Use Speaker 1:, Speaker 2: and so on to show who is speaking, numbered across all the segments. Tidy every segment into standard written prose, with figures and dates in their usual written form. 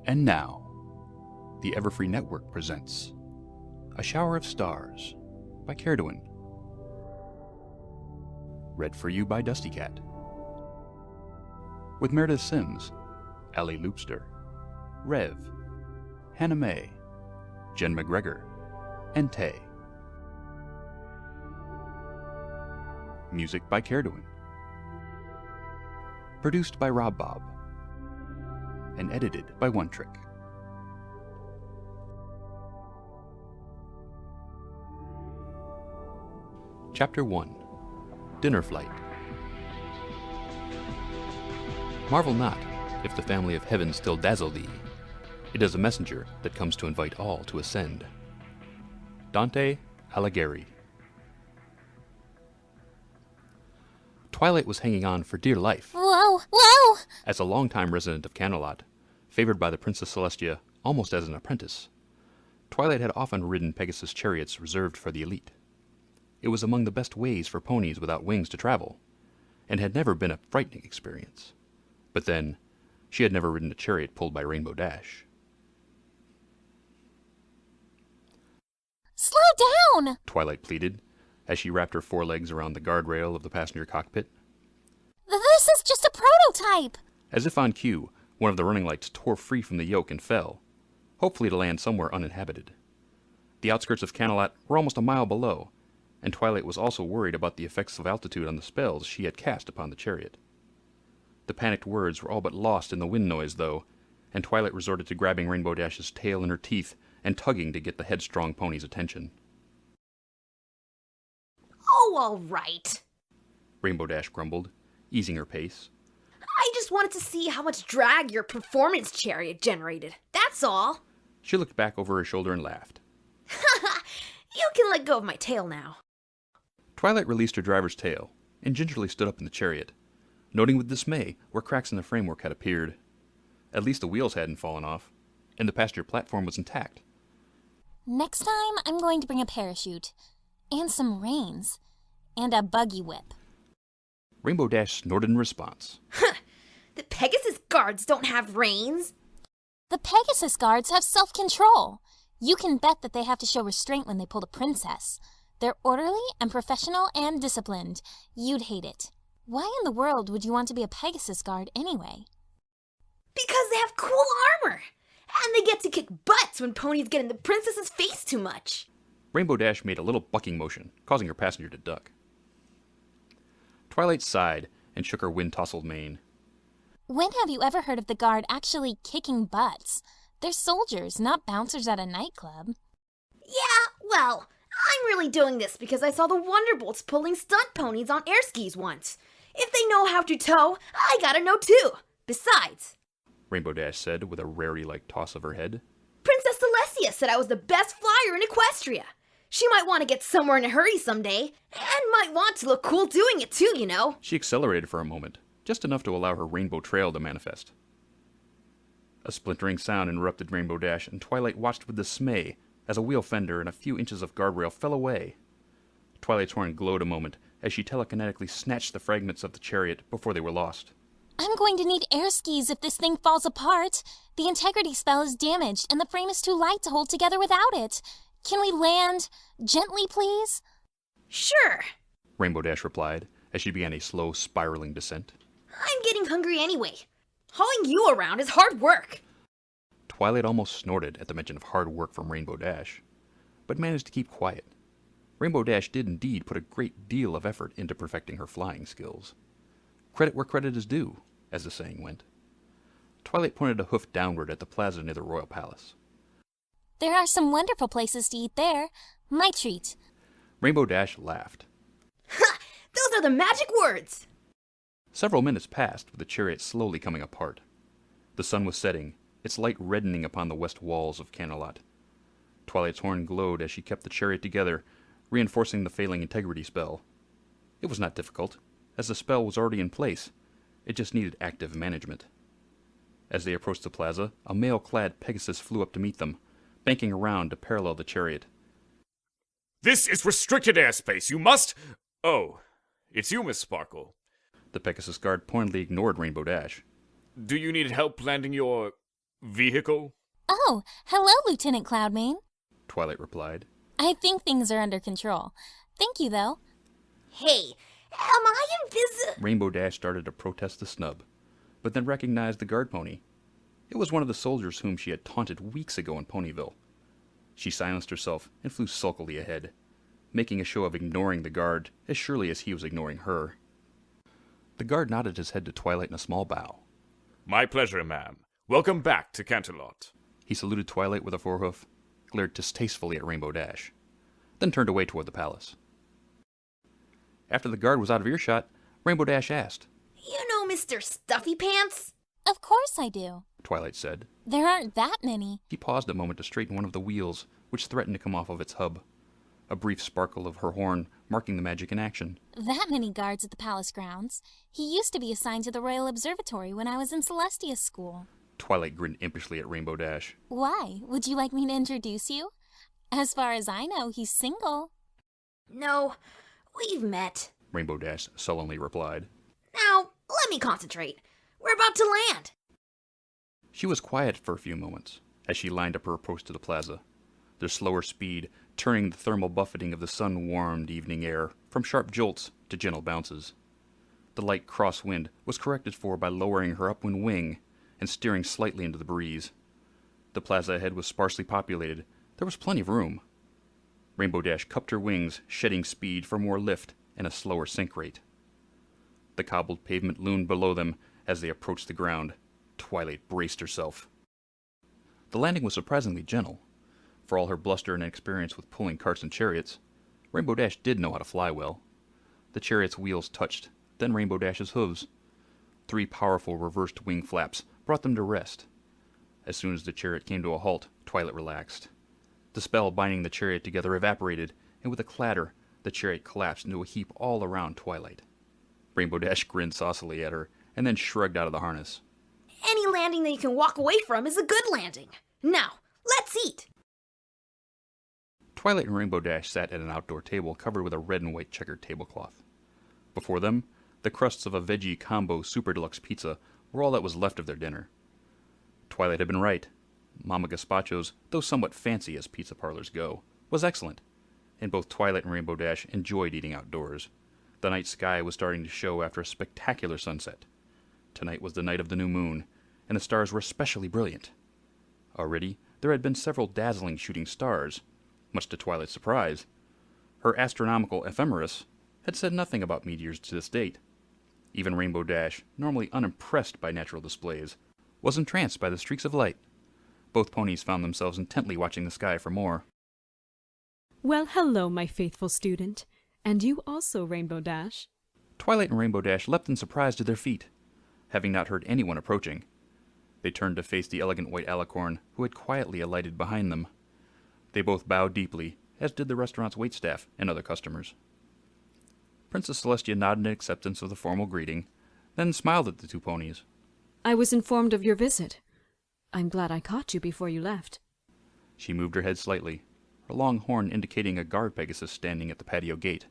Speaker 1: And now, the Everfree Network presents A Shower of Stars by Caerdwyn. Read for you by DustyKatt. With Meredith Sims, Allie Loopster, Rev, Hannah May, Jen McGregor, and Tay. Music by Caerdwyn. Produced by RobBob. And edited by One Trick. Chapter 1. Dinner Flight. Marvel not, if the family of heaven still dazzle thee. It is a messenger that comes to invite all to ascend. Dante Alighieri. Twilight was hanging on for dear life.
Speaker 2: Whoa, whoa!
Speaker 1: As a longtime resident of Camelot, favored by the Princess Celestia almost as an apprentice, Twilight had often ridden Pegasus chariots reserved for the elite. It was among the best ways for ponies without wings to travel, and had never been a frightening experience. But then, she had never ridden a chariot pulled by Rainbow Dash.
Speaker 2: Slow down!
Speaker 1: Twilight pleaded, as she wrapped her forelegs around the guardrail of the passenger cockpit.
Speaker 2: This is just a prototype!
Speaker 1: As if on cue, one of the running lights tore free from the yoke and fell, hopefully to land somewhere uninhabited. The outskirts of Camelot were almost a mile below, and Twilight was also worried about the effects of altitude on the spells she had cast upon the chariot. The panicked words were all but lost in the wind noise, though, and Twilight resorted to grabbing Rainbow Dash's tail in her teeth and tugging to get the headstrong pony's attention.
Speaker 3: Oh, all right,
Speaker 1: Rainbow Dash grumbled, easing her pace.
Speaker 3: I just wanted to see how much drag your performance chariot generated. That's all.
Speaker 1: She looked back over her shoulder and laughed.
Speaker 3: You can let go of my tail now.
Speaker 1: Twilight released her driver's tail and gingerly stood up in the chariot, noting with dismay where cracks in the framework had appeared. At least the wheels hadn't fallen off, and the passenger platform was intact.
Speaker 2: Next time, I'm going to bring a parachute, and some reins, and a buggy whip.
Speaker 1: Rainbow Dash snorted in response.
Speaker 3: The Pegasus guards don't have reins.
Speaker 2: The Pegasus guards have self-control. You can bet that they have to show restraint when they pull the princess. They're orderly and professional and disciplined. You'd hate it. Why in the world would you want to be a Pegasus guard anyway?
Speaker 3: Because they have cool armor. And they get to kick butts when ponies get in the princess's face too much.
Speaker 1: Rainbow Dash made a little bucking motion, causing her passenger to duck. Twilight sighed and shook her wind-tousled mane.
Speaker 2: When have you ever heard of the guard actually kicking butts? They're soldiers, not bouncers at a nightclub.
Speaker 3: Yeah, well, I'm really doing this because I saw the Wonderbolts pulling stunt ponies on air skis once. If they know how to tow, I gotta know too. Besides,
Speaker 1: Rainbow Dash said with a rarity-like toss of her head.
Speaker 3: Princess Celestia said I was the best flyer in Equestria. She might want to get somewhere in a hurry someday, and might want to look cool doing it too, you know.
Speaker 1: She accelerated for a moment, just enough to allow her rainbow trail to manifest. A splintering sound interrupted Rainbow Dash, and Twilight watched with dismay as a wheel fender and a few inches of guardrail fell away. Twilight's horn glowed a moment as she telekinetically snatched the fragments of the chariot before they were lost.
Speaker 2: I'm going to need air skis if this thing falls apart. The integrity spell is damaged, and the frame is too light to hold together without it. Can we land gently, please?
Speaker 3: Sure,
Speaker 1: Rainbow Dash replied as she began a slow, spiraling descent.
Speaker 3: I'm getting hungry anyway. Hauling you around is hard work.
Speaker 1: Twilight almost snorted at the mention of hard work from Rainbow Dash, but managed to keep quiet. Rainbow Dash did indeed put a great deal of effort into perfecting her flying skills. Credit where credit is due, as the saying went. Twilight pointed a hoof downward at the plaza near the royal palace.
Speaker 2: There are some wonderful places to eat there. My treat.
Speaker 1: Rainbow Dash laughed.
Speaker 3: Ha! Those are the magic words!
Speaker 1: Several minutes passed with the chariot slowly coming apart. The sun was setting, its light reddening upon the west walls of Camelot. Twilight's horn glowed as she kept the chariot together, reinforcing the failing integrity spell. It was not difficult, as the spell was already in place. It just needed active management. As they approached the plaza, a mail-clad Pegasus flew up to meet them, banking around to parallel the chariot.
Speaker 4: This is restricted airspace. You must... Oh, it's you, Miss Sparkle.
Speaker 1: The Pegasus guard pointedly ignored Rainbow Dash.
Speaker 4: Do you need help landing your... vehicle?
Speaker 2: Oh, hello, Lieutenant Cloudmane.
Speaker 1: Twilight replied.
Speaker 2: I think things are under control. Thank you, though.
Speaker 3: Hey, am I invisible?
Speaker 1: Rainbow Dash started to protest the snub, but then recognized the guard pony. It was one of the soldiers whom she had taunted weeks ago in Ponyville. She silenced herself and flew sulkily ahead, making a show of ignoring the guard as surely as he was ignoring her. The guard nodded his head to Twilight in a small bow.
Speaker 4: My pleasure, ma'am. Welcome back to Canterlot.
Speaker 1: He saluted Twilight with a forehoof, glared distastefully at Rainbow Dash, then turned away toward the palace. After the guard was out of earshot, Rainbow Dash asked.
Speaker 3: You know Mr. Stuffy Pants?
Speaker 2: Of course I do.
Speaker 1: Twilight said.
Speaker 2: There aren't that many.
Speaker 1: He paused a moment to straighten one of the wheels, which threatened to come off of its hub, a brief sparkle of her horn marking the magic in action.
Speaker 2: That many guards at the palace grounds. He used to be assigned to the Royal Observatory when I was in Celestia school.
Speaker 1: Twilight grinned impishly at Rainbow Dash.
Speaker 2: Why? Would you like me to introduce you? As far as I know, he's single.
Speaker 3: No, we've met.
Speaker 1: Rainbow Dash sullenly replied.
Speaker 3: Now, let me concentrate. We're about to land.
Speaker 1: She was quiet for a few moments as she lined up her approach to the plaza, their slower speed turning the thermal buffeting of the sun-warmed evening air from sharp jolts to gentle bounces. The light crosswind was corrected for by lowering her upwind wing and steering slightly into the breeze. The plaza ahead was sparsely populated. There was plenty of room. Rainbow Dash cupped her wings, shedding speed for more lift and a slower sink rate. The cobbled pavement loomed below them as they approached the ground. Twilight braced herself. The landing was surprisingly gentle. For all her bluster and inexperience with pulling carts and chariots, Rainbow Dash did know how to fly well. The chariot's wheels touched, then Rainbow Dash's hooves. 3 powerful reversed wing flaps brought them to rest. As soon as the chariot came to a halt, Twilight relaxed. The spell binding the chariot together evaporated, and with a clatter, the chariot collapsed into a heap all around Twilight. Rainbow Dash grinned saucily at her, and then shrugged out of the harness.
Speaker 3: Any landing that you can walk away from is a good landing. Now, let's eat.
Speaker 1: Twilight and Rainbow Dash sat at an outdoor table covered with a red and white checkered tablecloth. Before them, the crusts of a veggie combo super deluxe pizza were all that was left of their dinner. Twilight had been right. Mama Gazpacho's, though somewhat fancy as pizza parlors go, was excellent, and both Twilight and Rainbow Dash enjoyed eating outdoors. The night sky was starting to show after a spectacular sunset. Tonight was the night of the new moon, and the stars were especially brilliant. Already, there had been several dazzling shooting stars, much to Twilight's surprise. Her astronomical ephemeris had said nothing about meteors to this date. Even Rainbow Dash, normally unimpressed by natural displays, was entranced by the streaks of light. Both ponies found themselves intently watching the sky for more.
Speaker 5: Well, hello, my faithful student. And you also, Rainbow Dash.
Speaker 1: Twilight and Rainbow Dash leapt in surprise to their feet, having not heard anyone approaching. They turned to face the elegant white alicorn, who had quietly alighted behind them. They both bowed deeply, as did the restaurant's waitstaff and other customers. Princess Celestia nodded in acceptance of the formal greeting, then smiled at the 2 ponies.
Speaker 5: I was informed of your visit. I'm glad I caught you before you left.
Speaker 1: She moved her head slightly, her long horn indicating a guard Pegasus standing at the patio gate.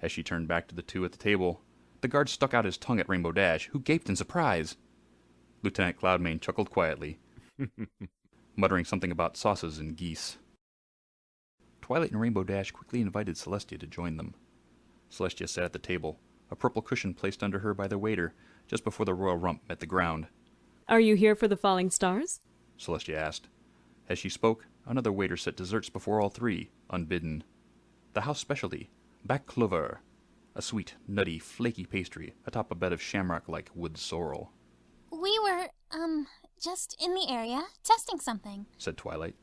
Speaker 1: As she turned back to the 2 at the table, the guard stuck out his tongue at Rainbow Dash, who gaped in surprise. Lieutenant Cloudmane chuckled quietly, muttering something about sauces and geese. Twilight and Rainbow Dash quickly invited Celestia to join them. Celestia sat at the table, a purple cushion placed under her by the waiter just before the royal rump met the ground.
Speaker 5: Are you here for the falling stars?
Speaker 1: Celestia asked. As she spoke, another waiter set desserts before all 3, unbidden. The house specialty, baklava, a sweet, nutty, flaky pastry atop a bed of shamrock-like wood sorrel.
Speaker 2: We were, just in the area, testing something,
Speaker 1: said Twilight.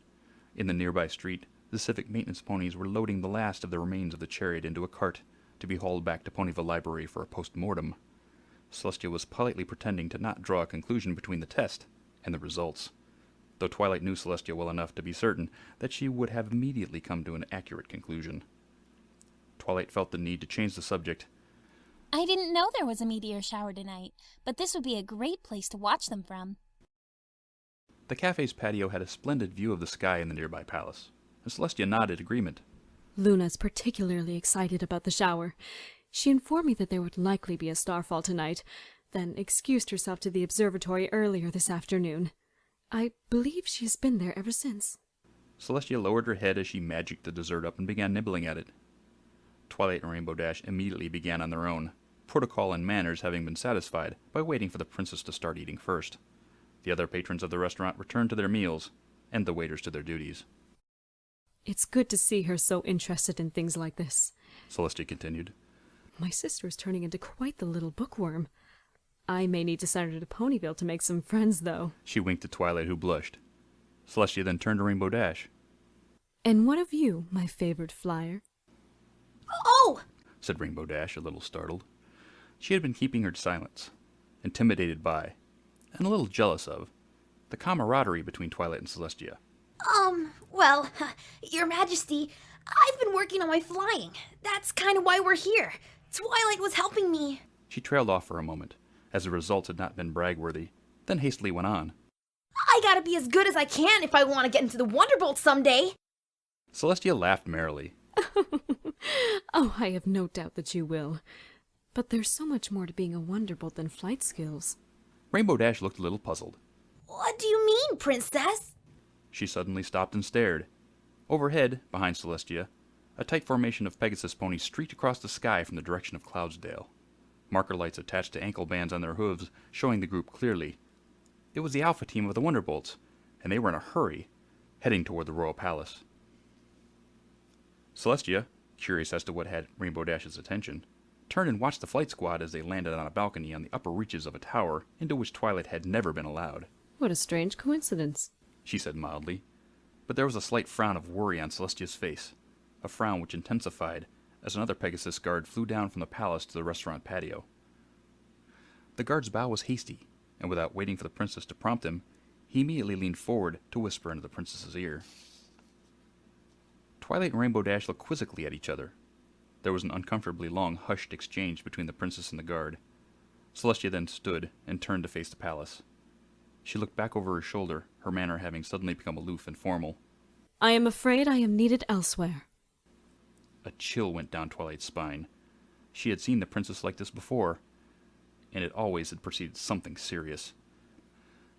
Speaker 1: In the nearby street, the civic maintenance ponies were loading the last of the remains of the chariot into a cart to be hauled back to Ponyville Library for a post-mortem. Celestia was politely pretending to not draw a conclusion between the test and the results, though Twilight knew Celestia well enough to be certain that she would have immediately come to an accurate conclusion. Twilight felt the need to change the subject.
Speaker 2: I didn't know there was a meteor shower tonight, but this would be a great place to watch them from.
Speaker 1: The cafe's patio had a splendid view of the sky in the nearby palace, and Celestia nodded agreement.
Speaker 5: Luna's particularly excited about the shower. She informed me that there would likely be a starfall tonight, then excused herself to the observatory earlier this afternoon. I believe she's been there ever since.
Speaker 1: Celestia lowered her head as she magicked the dessert up and began nibbling at it. Twilight and Rainbow Dash immediately began on their own, protocol and manners having been satisfied by waiting for the princess to start eating first. The other patrons of the restaurant returned to their meals, and the waiters to their duties.
Speaker 5: It's good to see her so interested in things like this,
Speaker 1: Celestia continued.
Speaker 5: My sister is turning into quite the little bookworm. I may need to send her to Ponyville to make some friends, though.
Speaker 1: She winked at Twilight, who blushed. Celestia then turned to Rainbow Dash.
Speaker 5: And what of you, my favorite flyer?
Speaker 3: Oh!
Speaker 1: Said Rainbow Dash, a little startled. She had been keeping her silence, intimidated by, and a little jealous of, the camaraderie between Twilight and Celestia.
Speaker 3: Well, Your Majesty, I've been working on my flying. That's kind of why we're here. Twilight was helping me.
Speaker 1: She trailed off for a moment, as the results had not been brag-worthy, then hastily went on.
Speaker 3: I gotta be as good as I can if I want to get into the Wonderbolt someday.
Speaker 1: Celestia laughed merrily.
Speaker 5: Oh, I have no doubt that you will. But there's so much more to being a Wonderbolt than flight skills.
Speaker 1: Rainbow Dash looked a little puzzled.
Speaker 3: What do you mean, Princess?
Speaker 1: She suddenly stopped and stared. Overhead, behind Celestia, a tight formation of Pegasus ponies streaked across the sky from the direction of Cloudsdale. Marker lights attached to ankle bands on their hooves, showing the group clearly. It was the Alpha team of the Wonderbolts, and they were in a hurry, heading toward the Royal Palace. Celestia, curious as to what had Rainbow Dash's attention, turned and watched the flight squad as they landed on a balcony on the upper reaches of a tower into which Twilight had never been allowed.
Speaker 5: What a strange coincidence,
Speaker 1: she said mildly, but there was a slight frown of worry on Celestia's face, a frown which intensified as another Pegasus guard flew down from the palace to the restaurant patio. The guard's bow was hasty, and without waiting for the princess to prompt him, he immediately leaned forward to whisper into the princess's ear. Twilight and Rainbow Dash looked quizzically at each other. There was an uncomfortably long, hushed exchange between the princess and the guard. Celestia then stood and turned to face the palace. She looked back over her shoulder, her manner having suddenly become aloof and formal.
Speaker 5: I am afraid I am needed elsewhere.
Speaker 1: A chill went down Twilight's spine. She had seen the princess like this before, and it always had preceded something serious.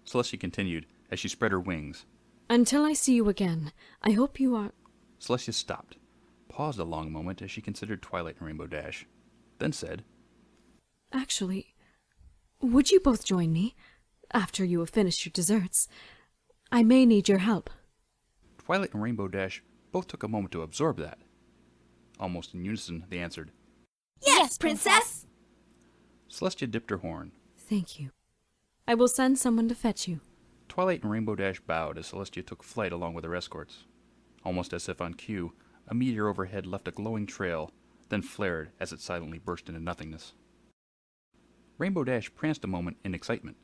Speaker 1: Celestia continued as she spread her wings.
Speaker 5: Until I see you again, I hope you are...
Speaker 1: Celestia stopped, paused a long moment as she considered Twilight and Rainbow Dash, then said,
Speaker 5: Actually, would you both join me, after you have finished your desserts? I may need your help.
Speaker 1: Twilight and Rainbow Dash both took a moment to absorb that. Almost in unison, they answered,
Speaker 3: Yes, Princess!
Speaker 1: Celestia dipped her horn.
Speaker 5: Thank you. I will send someone to fetch you.
Speaker 1: Twilight and Rainbow Dash bowed as Celestia took flight along with her escorts. Almost as if on cue, a meteor overhead left a glowing trail, then flared as it silently burst into nothingness. Rainbow Dash pranced a moment in excitement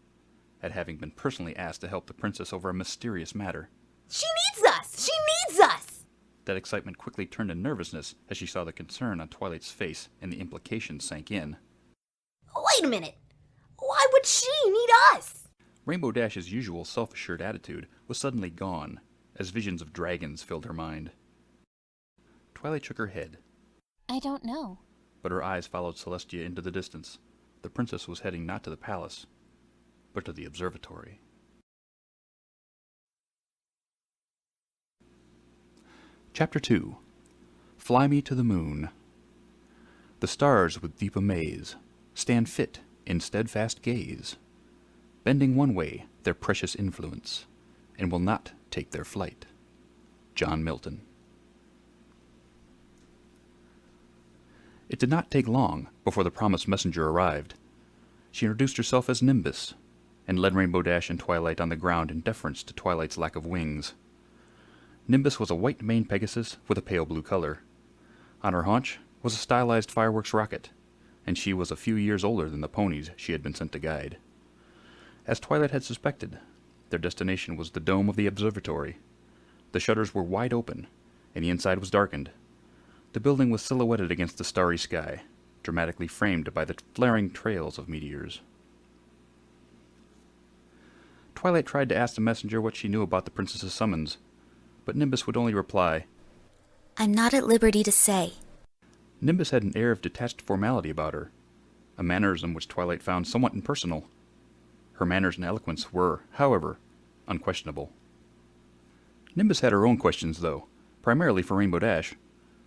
Speaker 1: at having been personally asked to help the princess over a mysterious matter.
Speaker 3: She needs us! She needs us!
Speaker 1: That excitement quickly turned to nervousness as she saw the concern on Twilight's face and the implications sank in.
Speaker 3: Wait a minute! Why would she need us?
Speaker 1: Rainbow Dash's usual self-assured attitude was suddenly gone, as visions of dragons filled her mind. Twilight shook her head,
Speaker 2: I don't know.
Speaker 1: but her eyes followed Celestia into the distance. The princess was heading not to the palace, but to the observatory. Chapter 2. Fly Me to the Moon. The stars with deep amaze stand fit in steadfast gaze, bending one way their precious influence, and will not take their flight. John Milton. It did not take long before the promised messenger arrived. She introduced herself as Nimbus, and led Rainbow Dash and Twilight on the ground in deference to Twilight's lack of wings. Nimbus was a white-maned Pegasus with a pale blue color. On her haunch was a stylized fireworks rocket, and she was a few years older than the ponies she had been sent to guide. As Twilight had suspected, their destination was the dome of the observatory. The shutters were wide open, and the inside was darkened. The building was silhouetted against the starry sky, dramatically framed by the flaring trails of meteors. Twilight tried to ask the messenger what she knew about the princess's summons, but Nimbus would only reply,
Speaker 6: I'm not at liberty to say.
Speaker 1: Nimbus had an air of detached formality about her, a mannerism which Twilight found somewhat impersonal. Her manners and eloquence were, however, unquestionable. Nimbus had her own questions, though, primarily for Rainbow Dash.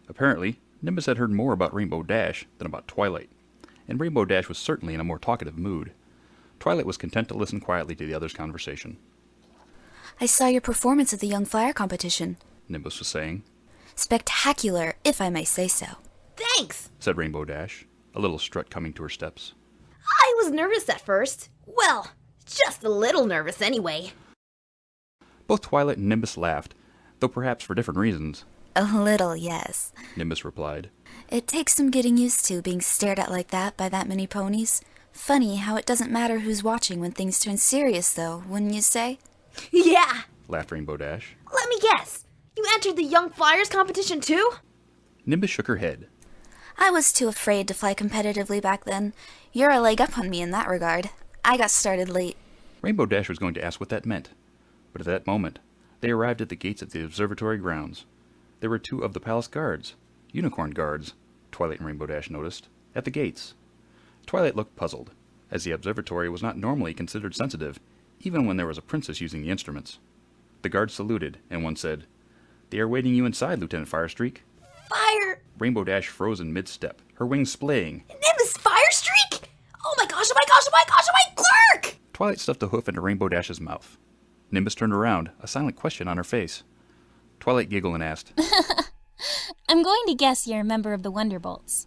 Speaker 1: Apparently, Nimbus had heard more about Rainbow Dash than about Twilight, and Rainbow Dash was certainly in a more talkative mood. Twilight was content to listen quietly to the others' conversation.
Speaker 6: I saw your performance at the Young Flyer competition.
Speaker 1: Nimbus was saying.
Speaker 6: Spectacular, if I may say so.
Speaker 3: Thanks!
Speaker 1: Said Rainbow Dash, a little strut coming to her steps.
Speaker 3: I was nervous at first. Well, just a little nervous anyway.
Speaker 1: Both Twilight and Nimbus laughed, though perhaps for different reasons.
Speaker 6: A little, yes.
Speaker 1: Nimbus replied.
Speaker 6: It takes some getting used to being stared at like that by that many ponies. Funny how it doesn't matter who's watching when things turn serious, though, wouldn't you say?
Speaker 3: Yeah!
Speaker 1: Laughed Rainbow Dash.
Speaker 3: Let me guess. You entered the Young Flyers competition too?
Speaker 1: Nimbus shook her head.
Speaker 6: I was too afraid to fly competitively back then. You're a leg up on me in that regard. I got started late.
Speaker 1: Rainbow Dash was going to ask what that meant, but at that moment, they arrived at the gates of the observatory grounds. There were 2 of the palace guards, unicorn guards, Twilight and Rainbow Dash noticed, at the gates. Twilight looked puzzled, as the observatory was not normally considered sensitive, even when there was a princess using the instruments. The guards saluted, and one said, "They are waiting you inside, Lieutenant Firestreak."
Speaker 3: Fire!
Speaker 1: Rainbow Dash froze in mid-step, her wings splaying.
Speaker 3: Nimbus Firestreak? Oh my gosh, oh my gosh, oh my gosh, oh my clerk!
Speaker 1: Twilight stuffed a hoof into Rainbow Dash's mouth. Nimbus turned around, a silent question on her face. Twilight giggled and asked,
Speaker 2: I'm going to guess you're a member of the Wonderbolts.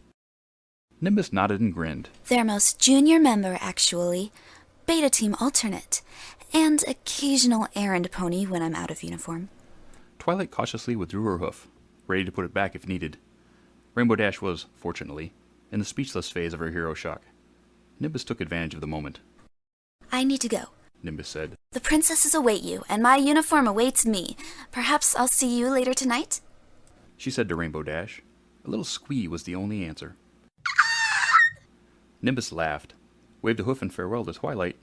Speaker 1: Nimbus nodded and grinned.
Speaker 6: Their most junior member, actually. Beta team alternate. And occasional errand pony when I'm out of uniform.
Speaker 1: Twilight cautiously withdrew her hoof, ready to put it back if needed. Rainbow Dash was, fortunately, in the speechless phase of her hero shock. Nimbus took advantage of the moment.
Speaker 6: I need to go.
Speaker 1: Nimbus said.
Speaker 6: The princesses await you, and my uniform awaits me. Perhaps I'll see you later tonight?
Speaker 1: She said to Rainbow Dash. A little squee was the only answer. Nimbus laughed, waved a hoof in farewell to Twilight,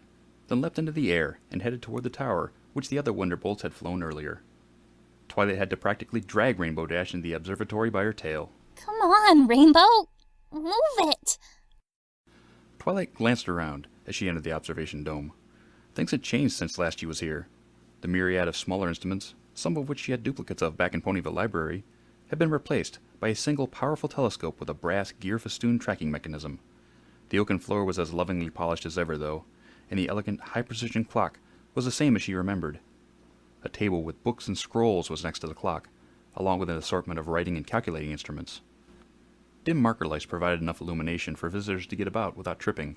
Speaker 1: then leapt into the air and headed toward the tower which the other Wonderbolts had flown earlier. Twilight had to practically drag Rainbow Dash into the observatory by her tail.
Speaker 2: Come on, Rainbow! Move it!
Speaker 1: Twilight glanced around as she entered the observation dome. Things had changed since last she was here. The myriad of smaller instruments, some of which she had duplicates of back in Ponyville Library, had been replaced by a single powerful telescope with a brass gear-festooned tracking mechanism. The oaken floor was as lovingly polished as ever, though, and the elegant, high-precision clock was the same as she remembered. A table with books and scrolls was next to the clock, along with an assortment of writing and calculating instruments. Dim marker lights provided enough illumination for visitors to get about without tripping,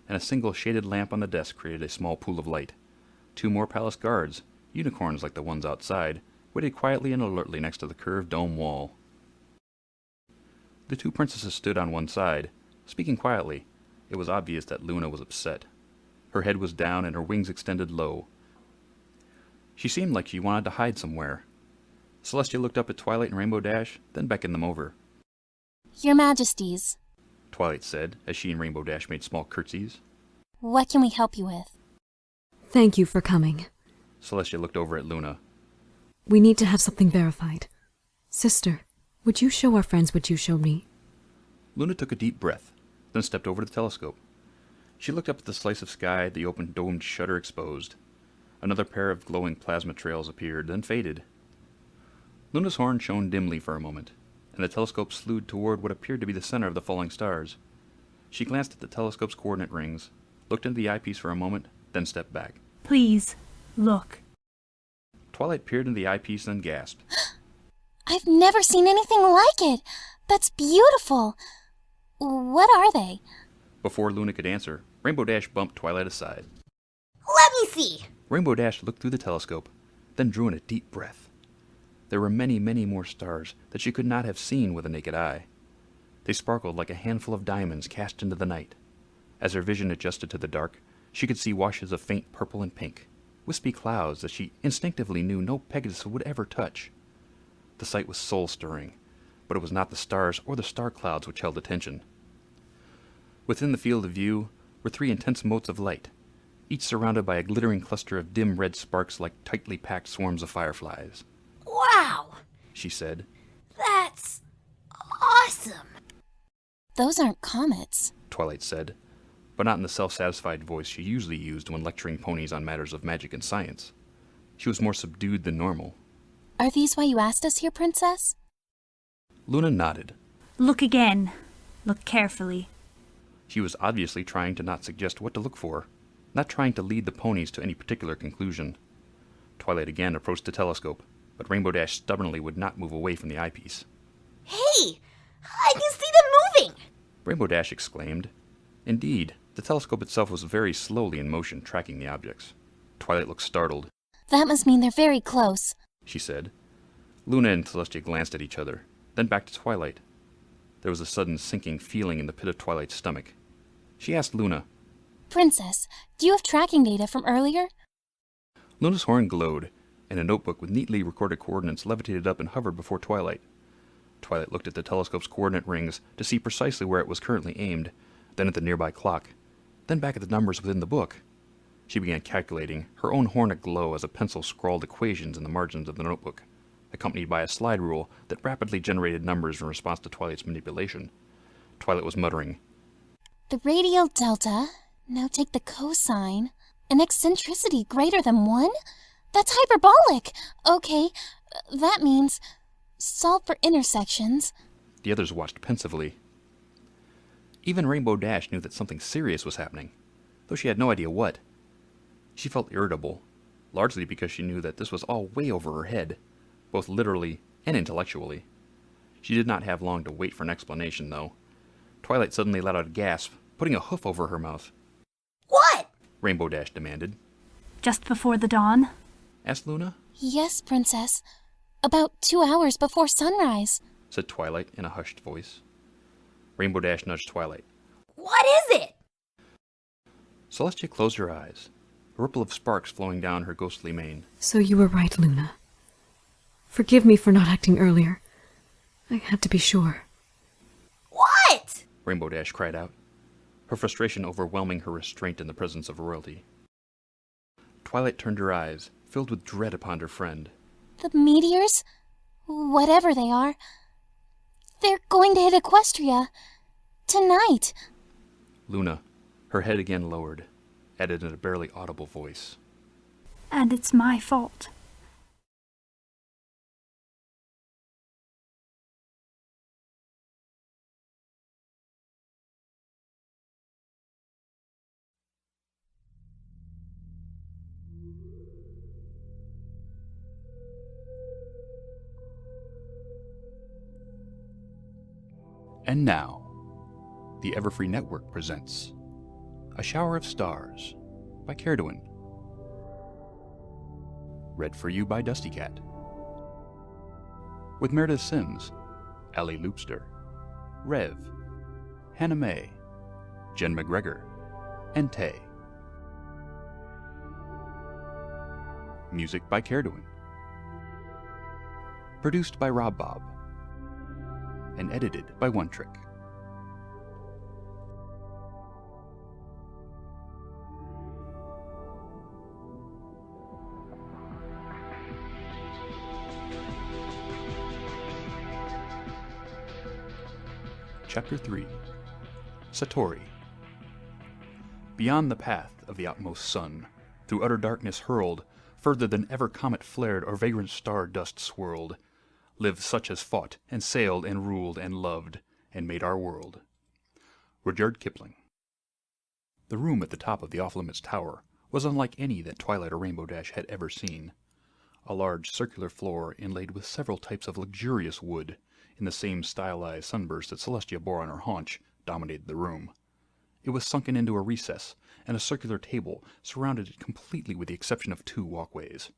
Speaker 1: and a single shaded lamp on the desk created a small pool of light. 2 more palace guards, unicorns like the ones outside, waited quietly and alertly next to the curved dome wall. The 2 princesses stood on one side, speaking quietly. It was obvious that Luna was upset. Her head was down and her wings extended low. She seemed like she wanted to hide somewhere. Celestia looked up at Twilight and Rainbow Dash, then beckoned them over.
Speaker 2: Your Majesties,
Speaker 1: Twilight said, as she and Rainbow Dash made small curtsies.
Speaker 2: what can we help you with?
Speaker 5: Thank you for coming.
Speaker 1: Celestia looked over at Luna.
Speaker 5: We need to have something verified. Sister, would you show our friends what you showed me?
Speaker 1: Luna took a deep breath, then stepped over to the telescope. She looked up at the slice of sky the open domed shutter exposed. Another pair of glowing plasma trails appeared, then faded. Luna's horn shone dimly for a moment, and the telescope slewed toward what appeared to be the center of the falling stars. She glanced at the telescope's coordinate rings, looked into the eyepiece for a moment, then stepped back.
Speaker 7: Please, look.
Speaker 1: Twilight peered into the eyepiece, then gasped.
Speaker 2: I've never seen anything like it! That's beautiful! What are they?
Speaker 1: Before Luna could answer, Rainbow Dash bumped Twilight aside.
Speaker 3: Let me see!
Speaker 1: Rainbow Dash looked through the telescope, then drew in a deep breath. There were many, many more stars that she could not have seen with a naked eye. They sparkled like a handful of diamonds cast into the night. As her vision adjusted to the dark, she could see washes of faint purple and pink, wispy clouds that she instinctively knew no Pegasus would ever touch. The sight was soul-stirring, but it was not the stars or the star clouds which held attention. Within the field of view were 3 intense motes of light, each surrounded by a glittering cluster of dim red sparks like tightly packed swarms of fireflies.
Speaker 3: Wow!
Speaker 1: She said.
Speaker 3: That's awesome!
Speaker 2: Those aren't comets.
Speaker 1: Twilight said, but not in the self-satisfied voice she usually used when lecturing ponies on matters of magic and science. She was more subdued than normal.
Speaker 2: Are these why you asked us here, Princess?
Speaker 1: Luna nodded.
Speaker 7: Look again. Look carefully.
Speaker 1: She was obviously trying to not suggest what to look for, not trying to lead the ponies to any particular conclusion. Twilight again approached the telescope, but Rainbow Dash stubbornly would not move away from the eyepiece.
Speaker 3: Hey! I can see them moving!
Speaker 1: Rainbow Dash exclaimed. Indeed, the telescope itself was very slowly in motion, tracking the objects. Twilight looked startled.
Speaker 2: That must mean they're very close.
Speaker 1: She said. Luna and Celestia glanced at each other, then back to Twilight. There was a sudden sinking feeling in the pit of Twilight's stomach. She asked Luna,
Speaker 2: Princess, do you have tracking data from earlier?
Speaker 1: Luna's horn glowed, and a notebook with neatly recorded coordinates levitated up and hovered before Twilight. Twilight looked at the telescope's coordinate rings to see precisely where it was currently aimed, then at the nearby clock, then back at the numbers within the book. She began calculating, her own horn aglow as a pencil scrawled equations in the margins of the notebook, accompanied by a slide rule that rapidly generated numbers in response to Twilight's manipulation. Twilight was muttering,
Speaker 2: The radial delta, now take the cosine, an eccentricity greater than 1? That's hyperbolic! Okay, that means solve for intersections.
Speaker 1: The others watched pensively. Even Rainbow Dash knew that something serious was happening, though she had no idea what. She felt irritable, largely because she knew that this was all way over her head, both literally and intellectually. She did not have long to wait for an explanation, though. Twilight suddenly let out a gasp, putting a hoof over her mouth.
Speaker 3: What?
Speaker 1: Rainbow Dash demanded.
Speaker 7: Just before the dawn?
Speaker 1: Asked Luna,
Speaker 2: Yes, Princess. About 2 hours before sunrise.
Speaker 1: said Twilight in a hushed voice. Rainbow Dash nudged Twilight.
Speaker 3: What is it?
Speaker 1: Celestia closed her eyes, a ripple of sparks flowing down her ghostly mane.
Speaker 5: So you were right, Luna. Forgive me for not acting earlier. I had to be sure.
Speaker 3: What?
Speaker 1: Rainbow Dash cried out, her frustration overwhelming her restraint in the presence of royalty. Twilight turned her eyes, filled with dread upon her friend.
Speaker 2: The meteors? Whatever they are. They're going to hit Equestria. Tonight.
Speaker 1: Luna, her head again lowered, added in a barely audible voice.
Speaker 7: And it's my fault.
Speaker 1: And now, the Everfree Network presents A Shower of Stars by Caerdwyn. Read for you by DustyKatt. With Meredith Sims, Ellie Loopster, Rev, Hannah May, Jen McGregor, and Tay. Music by Caerdwyn. Produced by RobBob. And edited by One Trick. Chapter 3. Satori. Beyond the path of the outmost sun, through utter darkness hurled, further than ever comet flared or vagrant star dust swirled, lived such as fought and sailed and ruled and loved and made our world. Rudyard Kipling. The room at the top of the off-limits tower was unlike any that Twilight or Rainbow Dash had ever seen. A large circular floor inlaid with several types of luxurious wood, in the same stylized sunburst that Celestia bore on her haunch, dominated the room. It was sunken into a recess, and a circular table surrounded it completely with the exception of 2 walkways.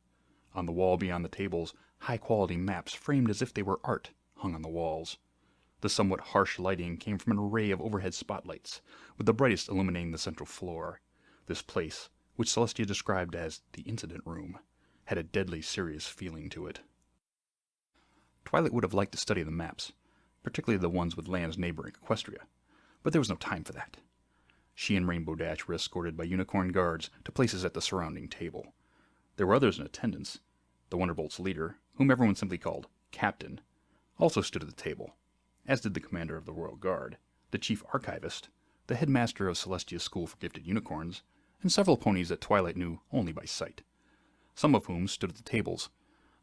Speaker 1: On the wall beyond the tables, high-quality maps framed as if they were art hung on the walls. The somewhat harsh lighting came from an array of overhead spotlights, with the brightest illuminating the central floor. This place, which Celestia described as the incident room, had a deadly serious feeling to it. Twilight would have liked to study the maps, particularly the ones with lands neighboring Equestria, but there was no time for that. She and Rainbow Dash were escorted by unicorn guards to places at the surrounding table. There were others in attendance. The Wonderbolt's leader, whom everyone simply called Captain, also stood at the table, as did the commander of the Royal Guard, the chief archivist, the headmaster of Celestia's School for Gifted Unicorns, and several ponies that Twilight knew only by sight. some of whom stood at the tables,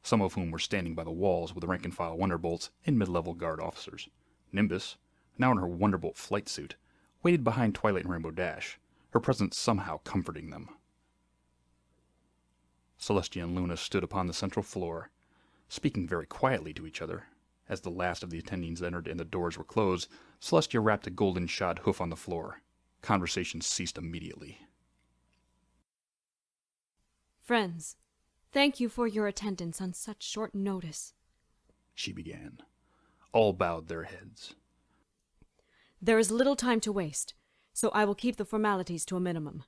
Speaker 1: some of whom were standing by the walls with rank-and-file Wonderbolts and mid-level guard officers. Nimbus, now in her Wonderbolt flight suit, waited behind Twilight and Rainbow Dash, her presence somehow comforting them. Celestia and Luna stood upon the central floor, speaking very quietly to each other. As the last of the attendings entered and the doors were closed, Celestia rapped a golden-shod hoof on the floor. Conversation ceased immediately.
Speaker 5: Friends, thank you for your attendance on such short notice,
Speaker 1: She began. All bowed their heads.
Speaker 5: There is little time to waste, so I will keep the formalities to a minimum.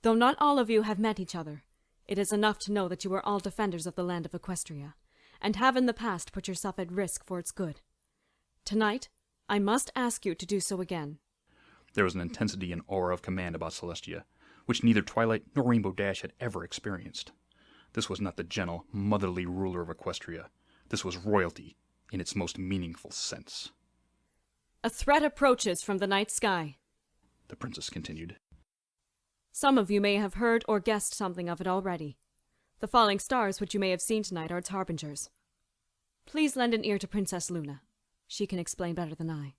Speaker 5: Though not all of you have met each other, it is enough to know that you are all defenders of the land of Equestria, and have in the past put yourself at risk for its good. Tonight, I must ask you to do so again.
Speaker 1: There was an intensity and aura of command about Celestia, which neither Twilight nor Rainbow Dash had ever experienced. This was not the gentle, motherly ruler of Equestria. This was royalty, in its most meaningful sense.
Speaker 5: A threat approaches from the night sky,
Speaker 1: The princess continued.
Speaker 5: Some of you may have heard or guessed something of it already. The falling stars which you may have seen tonight are its harbingers. Please lend an ear to Princess Luna. She can explain better than I.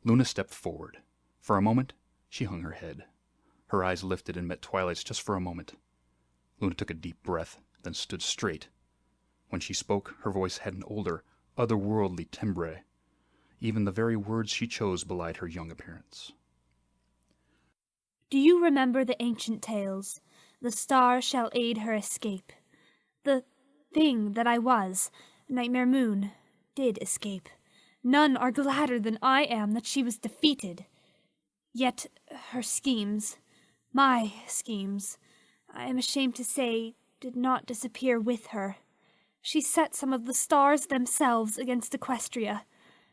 Speaker 1: Luna stepped forward. For a moment, she hung her head. Her eyes lifted and met Twilight's just for a moment. Luna took a deep breath, then stood straight. When she spoke, her voice had an older, otherworldly timbre. Even the very words she chose belied her young appearance.
Speaker 7: Do you remember the ancient tales? The star shall aid her escape. The thing that I was, Nightmare Moon, did escape. None are gladder than I am that she was defeated. Yet her schemes, my schemes, I am ashamed to say, did not disappear with her. She set some of the stars themselves against Equestria.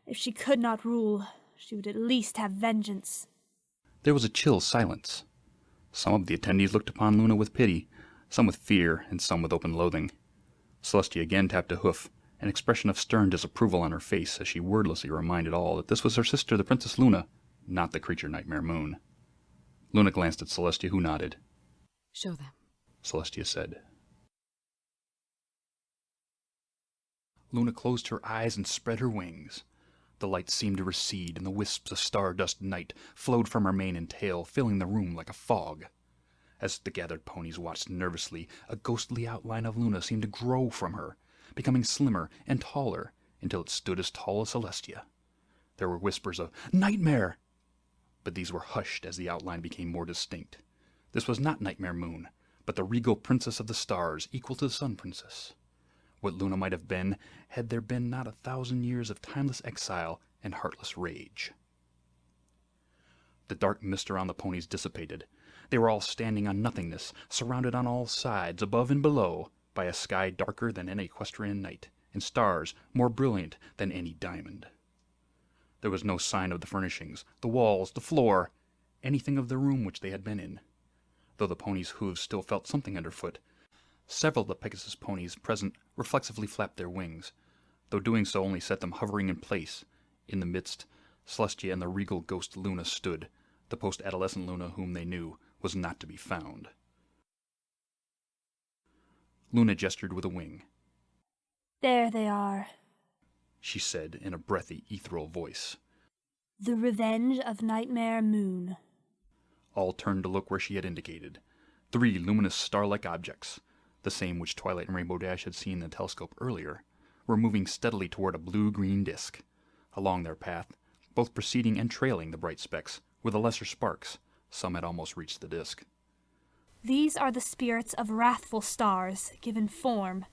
Speaker 7: If she could not rule, she would at least have vengeance.
Speaker 1: There was a chill silence. Some of the attendees looked upon Luna with pity, some with fear, and some with open loathing. Celestia again tapped a hoof, an expression of stern disapproval on her face as she wordlessly reminded all that this was her sister, the Princess Luna, not the creature Nightmare Moon. Luna glanced at Celestia, who nodded.
Speaker 5: Show them,
Speaker 1: Celestia said. Luna closed her eyes and spread her wings. The light seemed to recede, and the wisps of stardust night flowed from her mane and tail, filling the room like a fog. As the gathered ponies watched nervously, a ghostly outline of Luna seemed to grow from her, becoming slimmer and taller, until it stood as tall as Celestia. There were whispers of "Nightmare!" but these were hushed as the outline became more distinct. This was not Nightmare Moon, but the regal princess of the stars, equal to the Sun Princess. What Luna might have been, had there been not 1,000 years of timeless exile and heartless rage. The dark mist around the ponies dissipated. They were all standing on nothingness, surrounded on all sides, above and below, by a sky darker than any equestrian night, and stars more brilliant than any diamond. There was no sign of the furnishings, the walls, the floor, anything of the room which they had been in. Though the ponies' hooves still felt something underfoot, several of the Pegasus ponies present reflexively flapped their wings, though doing so only set them hovering in place. In the midst, Celestia and the regal ghost Luna stood. The post-adolescent Luna whom they knew was not to be found. Luna gestured with a wing.
Speaker 7: There they are.
Speaker 1: She said in a breathy, ethereal voice.
Speaker 7: The revenge of Nightmare Moon.
Speaker 1: All turned to look where she had indicated. 3 luminous star-like objects, the same which Twilight and Rainbow Dash had seen in the telescope earlier, were moving steadily toward a blue-green disk. Along their path, both preceding and trailing the bright specks, were the lesser sparks. Some had almost reached the disk.
Speaker 7: These are the spirits of wrathful stars, given form.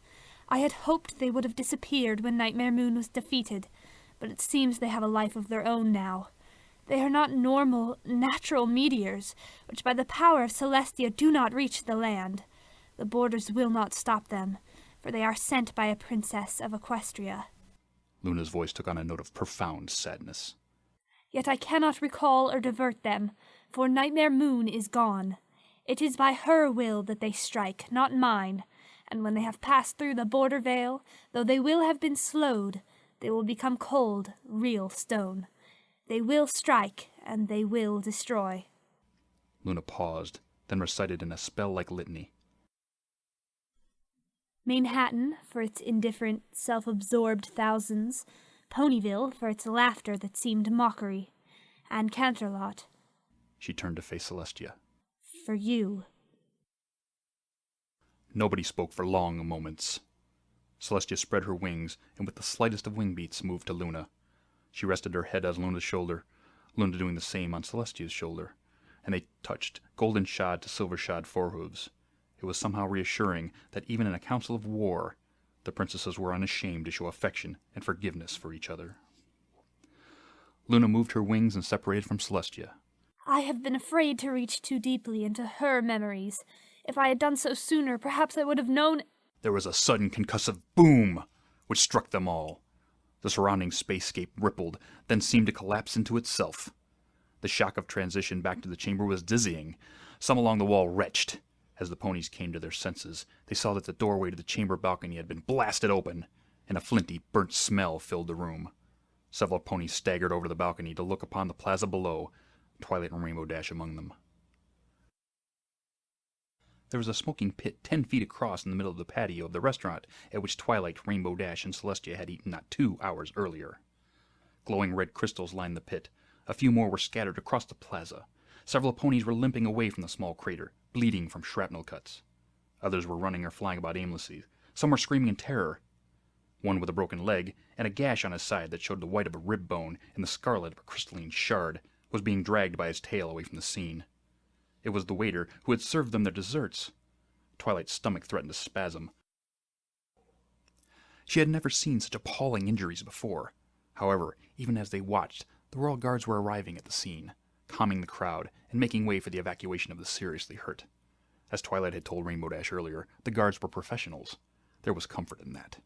Speaker 7: I had hoped they would have disappeared when Nightmare Moon was defeated, but it seems they have a life of their own now. They are not normal, natural meteors, which by the power of Celestia do not reach the land. The borders will not stop them, for they are sent by a princess of Equestria.
Speaker 1: Luna's voice took on a note of profound sadness.
Speaker 7: Yet I cannot recall or divert them, for Nightmare Moon is gone. It is by her will that they strike, not mine, and when they have passed through the border veil, though they will have been slowed, they will become cold, real stone. They will strike, and they will destroy.
Speaker 1: Luna paused, then recited in a spell-like litany.
Speaker 7: Manhattan for its indifferent, self-absorbed thousands, Ponyville for its laughter that seemed mockery, and Canterlot
Speaker 1: She turned to face Celestia.
Speaker 7: for you.
Speaker 1: Nobody spoke for long moments. Celestia spread her wings, and with the slightest of wing beats moved to Luna. She rested her head on Luna's shoulder, Luna doing the same on Celestia's shoulder, and they touched, golden-shod to silver-shod forehooves. It was somehow reassuring that even in a council of war, the princesses were unashamed to show affection and forgiveness for each other. Luna moved her wings and separated from Celestia.
Speaker 7: I have been afraid to reach too deeply into her memories. If I had done so sooner, perhaps I would have known.
Speaker 1: There was a sudden concussive boom, which struck them all. The surrounding spacescape rippled, then seemed to collapse into itself. The shock of transition back to the chamber was dizzying. Some along the wall retched. As the ponies came to their senses, they saw that the doorway to the chamber balcony had been blasted open, and a flinty, burnt smell filled the room. Several ponies staggered over the balcony to look upon the plaza below, Twilight and Rainbow Dash among them. There was a smoking pit 10 feet across in the middle of the patio of the restaurant at which Twilight, Rainbow Dash, and Celestia had eaten not 2 hours earlier. Glowing red crystals lined the pit. A few more were scattered across the plaza. Several ponies were limping away from the small crater, bleeding from shrapnel cuts. Others were running or flying about aimlessly. Some were screaming in terror. One with a broken leg and a gash on his side that showed the white of a rib bone and the scarlet of a crystalline shard was being dragged by his tail away from the scene. It was the waiter who had served them their desserts. Twilight's stomach threatened to spasm. She had never seen such appalling injuries before. However, even as they watched, the royal guards were arriving at the scene, calming the crowd and making way for the evacuation of the seriously hurt. As Twilight had told Rainbow Dash earlier, the guards were professionals. There was comfort in that.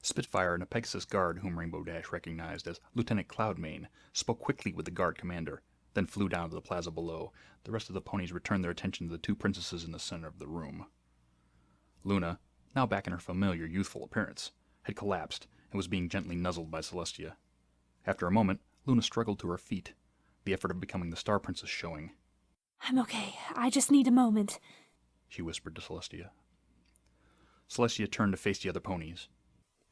Speaker 1: Spitfire and a Pegasus guard whom Rainbow Dash recognized as Lieutenant Cloudmane spoke quickly with the guard commander, then flew down to the plaza below. The rest of the ponies returned their attention to the 2 princesses in the center of the room. Luna, now back in her familiar youthful appearance, had collapsed and was being gently nuzzled by Celestia. After a moment, Luna struggled to her feet, the effort of becoming the Star Princess showing.
Speaker 7: I'm okay. I just need a moment.
Speaker 1: She whispered to Celestia. Celestia turned to face the other ponies.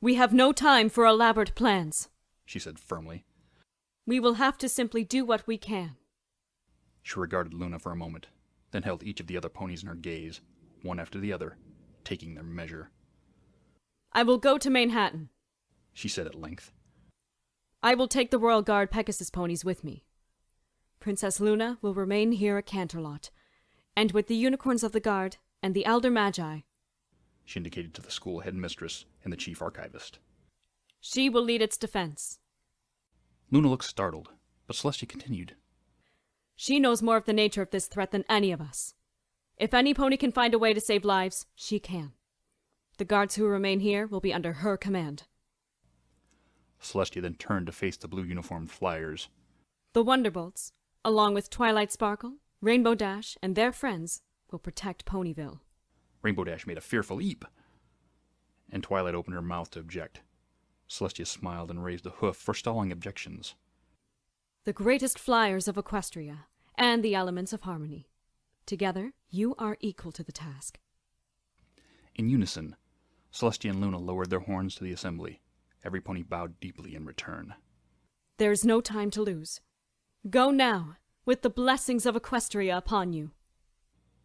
Speaker 5: We have no time for elaborate plans,
Speaker 1: She said firmly.
Speaker 5: We will have to simply do what we can.
Speaker 1: She regarded Luna for a moment, then held each of the other ponies in her gaze, one after the other, taking their measure.
Speaker 5: I will go to Manhattan,
Speaker 1: She said at length.
Speaker 5: I will take the Royal Guard Pegasus ponies with me. Princess Luna will remain here at Canterlot, and with the unicorns of the guard and the Elder Magi.
Speaker 1: She indicated to the school headmistress and the chief archivist.
Speaker 5: She will lead its defense.
Speaker 1: Luna looked startled, but Celestia continued.
Speaker 5: She knows more of the nature of this threat than any of us. If any pony can find a way to save lives, she can. The guards who remain here will be under her command.
Speaker 1: Celestia then turned to face the blue-uniformed flyers.
Speaker 5: The Wonderbolts, along with Twilight Sparkle, Rainbow Dash, and their friends, will protect Ponyville.
Speaker 1: Rainbow Dash made a fearful leap, and Twilight opened her mouth to object. Celestia smiled and raised a hoof, forestalling objections.
Speaker 5: The greatest flyers of Equestria, and the elements of harmony. Together, you are equal to the task.
Speaker 1: In unison, Celestia and Luna lowered their horns to the assembly. Every pony bowed deeply in return.
Speaker 5: There is no time to lose. Go now, with the blessings of Equestria upon you.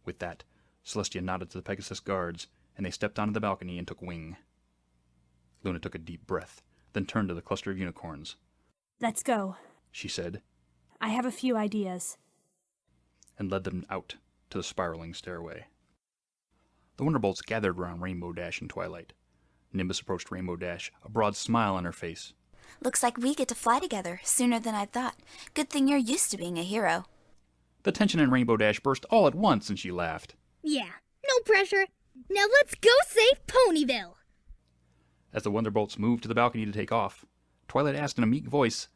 Speaker 1: With that, Celestia nodded to the Pegasus guards, and they stepped onto the balcony and took wing. Luna took a deep breath, then turned to the cluster of unicorns.
Speaker 7: Let's go,
Speaker 1: She said,
Speaker 7: I have a few ideas.
Speaker 1: and led them out to the spiraling stairway. The Wonderbolts gathered around Rainbow Dash and Twilight. Nimbus approached Rainbow Dash, a broad smile on her face.
Speaker 6: Looks like we get to fly together sooner than I thought. Good thing you're used to being a hero.
Speaker 1: The tension in Rainbow Dash burst all at once, and she laughed.
Speaker 8: Yeah, no pressure. Now let's go save Ponyville.
Speaker 1: As the Wonderbolts moved to the balcony to take off, Twilight asked in a meek voice,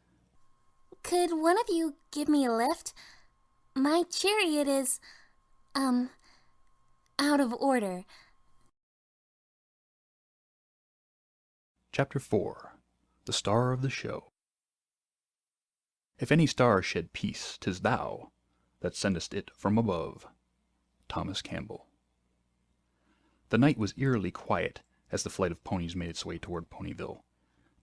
Speaker 2: Could one of you give me a lift? My chariot is, out of order.
Speaker 1: Chapter 4. The Star of the Show. If any star shed peace, 'tis thou. that sendest it from above. Thomas Campbell. The night was eerily quiet as the flight of ponies made its way toward Ponyville.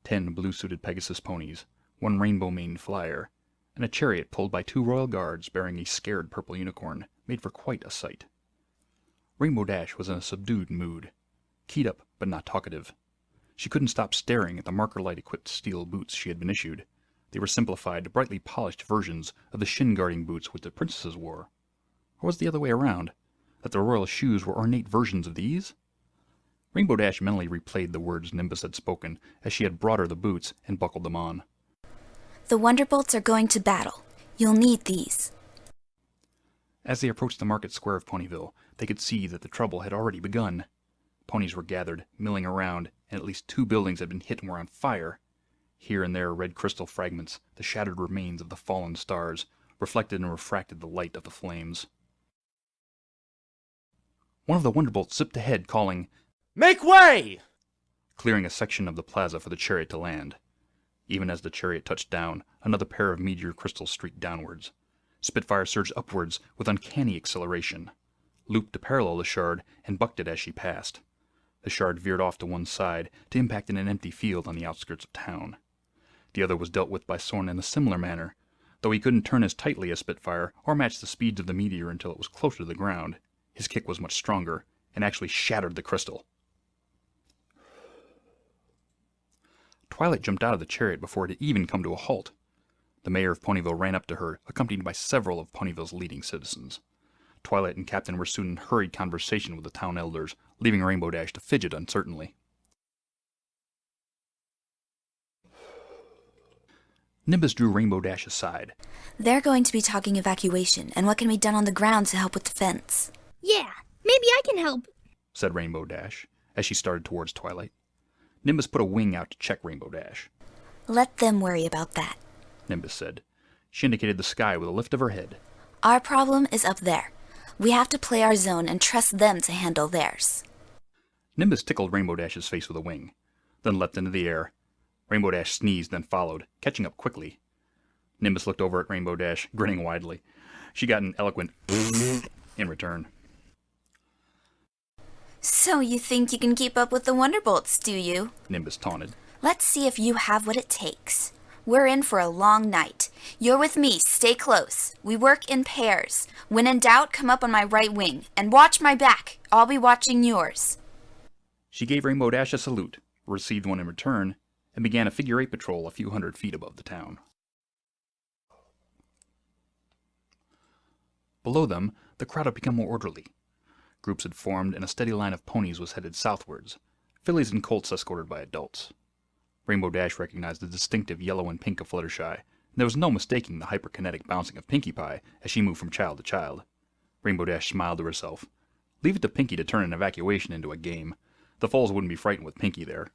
Speaker 1: 10 blue-suited Pegasus ponies, 1 rainbow-maned flyer, and a chariot pulled by 2 royal guards bearing a scared purple unicorn made for quite a sight. Rainbow Dash was in a subdued mood, keyed up but not talkative. She couldn't stop staring at the marker-light-equipped steel boots she had been issued. They were simplified, brightly polished versions of the shin-guarding boots which the princesses wore. Or was it the other way around, that the royal shoes were ornate versions of these? Rainbow Dash mentally replayed the words Nimbus had spoken as she had brought her the boots and buckled them on.
Speaker 6: The Wonderbolts are going to battle. You'll need these.
Speaker 1: As they approached the market square of Ponyville, they could see that the trouble had already begun. Ponies were gathered, milling around, and at least 2 buildings had been hit and were on fire. Here and there red crystal fragments, the shattered remains of the fallen stars, reflected and refracted the light of the flames. One of the Wonderbolts zipped ahead, calling,
Speaker 4: Make way!
Speaker 1: Clearing a section of the plaza for the chariot to land. Even as the chariot touched down, another pair of meteor crystals streaked downwards. Spitfire surged upwards with uncanny acceleration, looped to parallel the shard, and bucked it as she passed. The shard veered off to one side to impact in an empty field on the outskirts of town. The other was dealt with by Soren in a similar manner, though he couldn't turn as tightly as Spitfire or match the speeds of the meteor until it was closer to the ground. His kick was much stronger, and actually shattered the crystal. Twilight jumped out of the chariot before it had even come to a halt. The mayor of Ponyville ran up to her, accompanied by several of Ponyville's leading citizens. Twilight and Captain were soon in hurried conversation with the town elders, leaving Rainbow Dash to fidget uncertainly. Nimbus drew Rainbow Dash aside.
Speaker 6: They're going to be talking evacuation and what can be done on the ground to help with defense.
Speaker 8: Yeah, maybe I can help.
Speaker 1: Said Rainbow Dash, as she started towards Twilight. Nimbus put a wing out to check Rainbow Dash.
Speaker 6: Let them worry about that,
Speaker 1: Nimbus said. She indicated the sky with a lift of her head.
Speaker 6: Our problem is up there. We have to play our zone and trust them to handle theirs.
Speaker 1: Nimbus tickled Rainbow Dash's face with a wing, then leapt into the air. Rainbow Dash sneezed, then followed, catching up quickly. Nimbus looked over at Rainbow Dash, grinning widely. She got an eloquent in return.
Speaker 6: So you think you can keep up with the Wonderbolts, do you?
Speaker 1: Nimbus taunted.
Speaker 6: Let's see if you have what it takes. We're in for a long night. You're with me, stay close. We work in pairs. When in doubt, come up on my right wing. And watch my back. I'll be watching yours.
Speaker 1: She gave Rainbow Dash a salute, received one in return, and began a figure-8 patrol a few hundred feet above the town. Below them, the crowd had become more orderly. Groups had formed, and a steady line of ponies was headed southwards, fillies and colts escorted by adults. Rainbow Dash recognized the distinctive yellow and pink of Fluttershy, and there was no mistaking the hyperkinetic bouncing of Pinkie Pie as she moved from child to child. Rainbow Dash smiled to herself. Leave it to Pinkie to turn an evacuation into a game. The foals wouldn't be frightened with Pinkie there.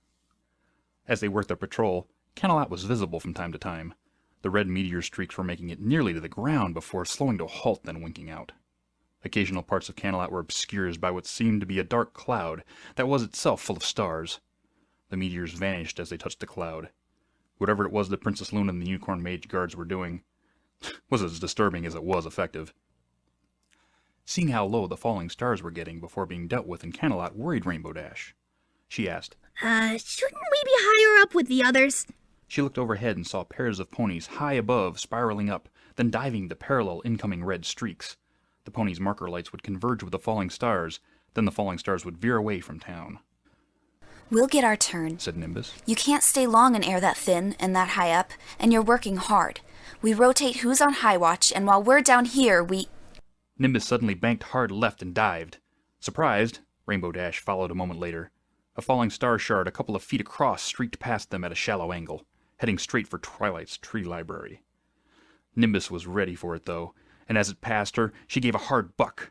Speaker 1: As they worked their patrol, Camelot was visible from time to time. The red meteor streaks were making it nearly to the ground before slowing to a halt, then winking out. Occasional parts of Camelot were obscured by what seemed to be a dark cloud that was itself full of stars. The meteors vanished as they touched the cloud. Whatever it was the Princess Luna and the Unicorn Mage Guards were doing was as disturbing as it was effective. Seeing how low the falling stars were getting before being dealt with in Camelot worried Rainbow Dash. She asked,
Speaker 8: Shouldn't we be higher up with the others?
Speaker 1: She looked overhead and saw pairs of ponies high above, spiraling up, then diving to parallel incoming red streaks. The ponies' marker lights would converge with the falling stars, then the falling stars would veer away from town.
Speaker 6: We'll get our turn,
Speaker 1: said Nimbus.
Speaker 6: You can't stay long in air that thin and that high up, and you're working hard. We rotate who's on high watch, and while we're down here,
Speaker 1: Nimbus suddenly banked hard left and dived. Surprised, Rainbow Dash followed a moment later. A falling star shard a couple of feet across streaked past them at a shallow angle, heading straight for Twilight's tree library. Nimbus was ready for it, though, and as it passed her, she gave a hard buck.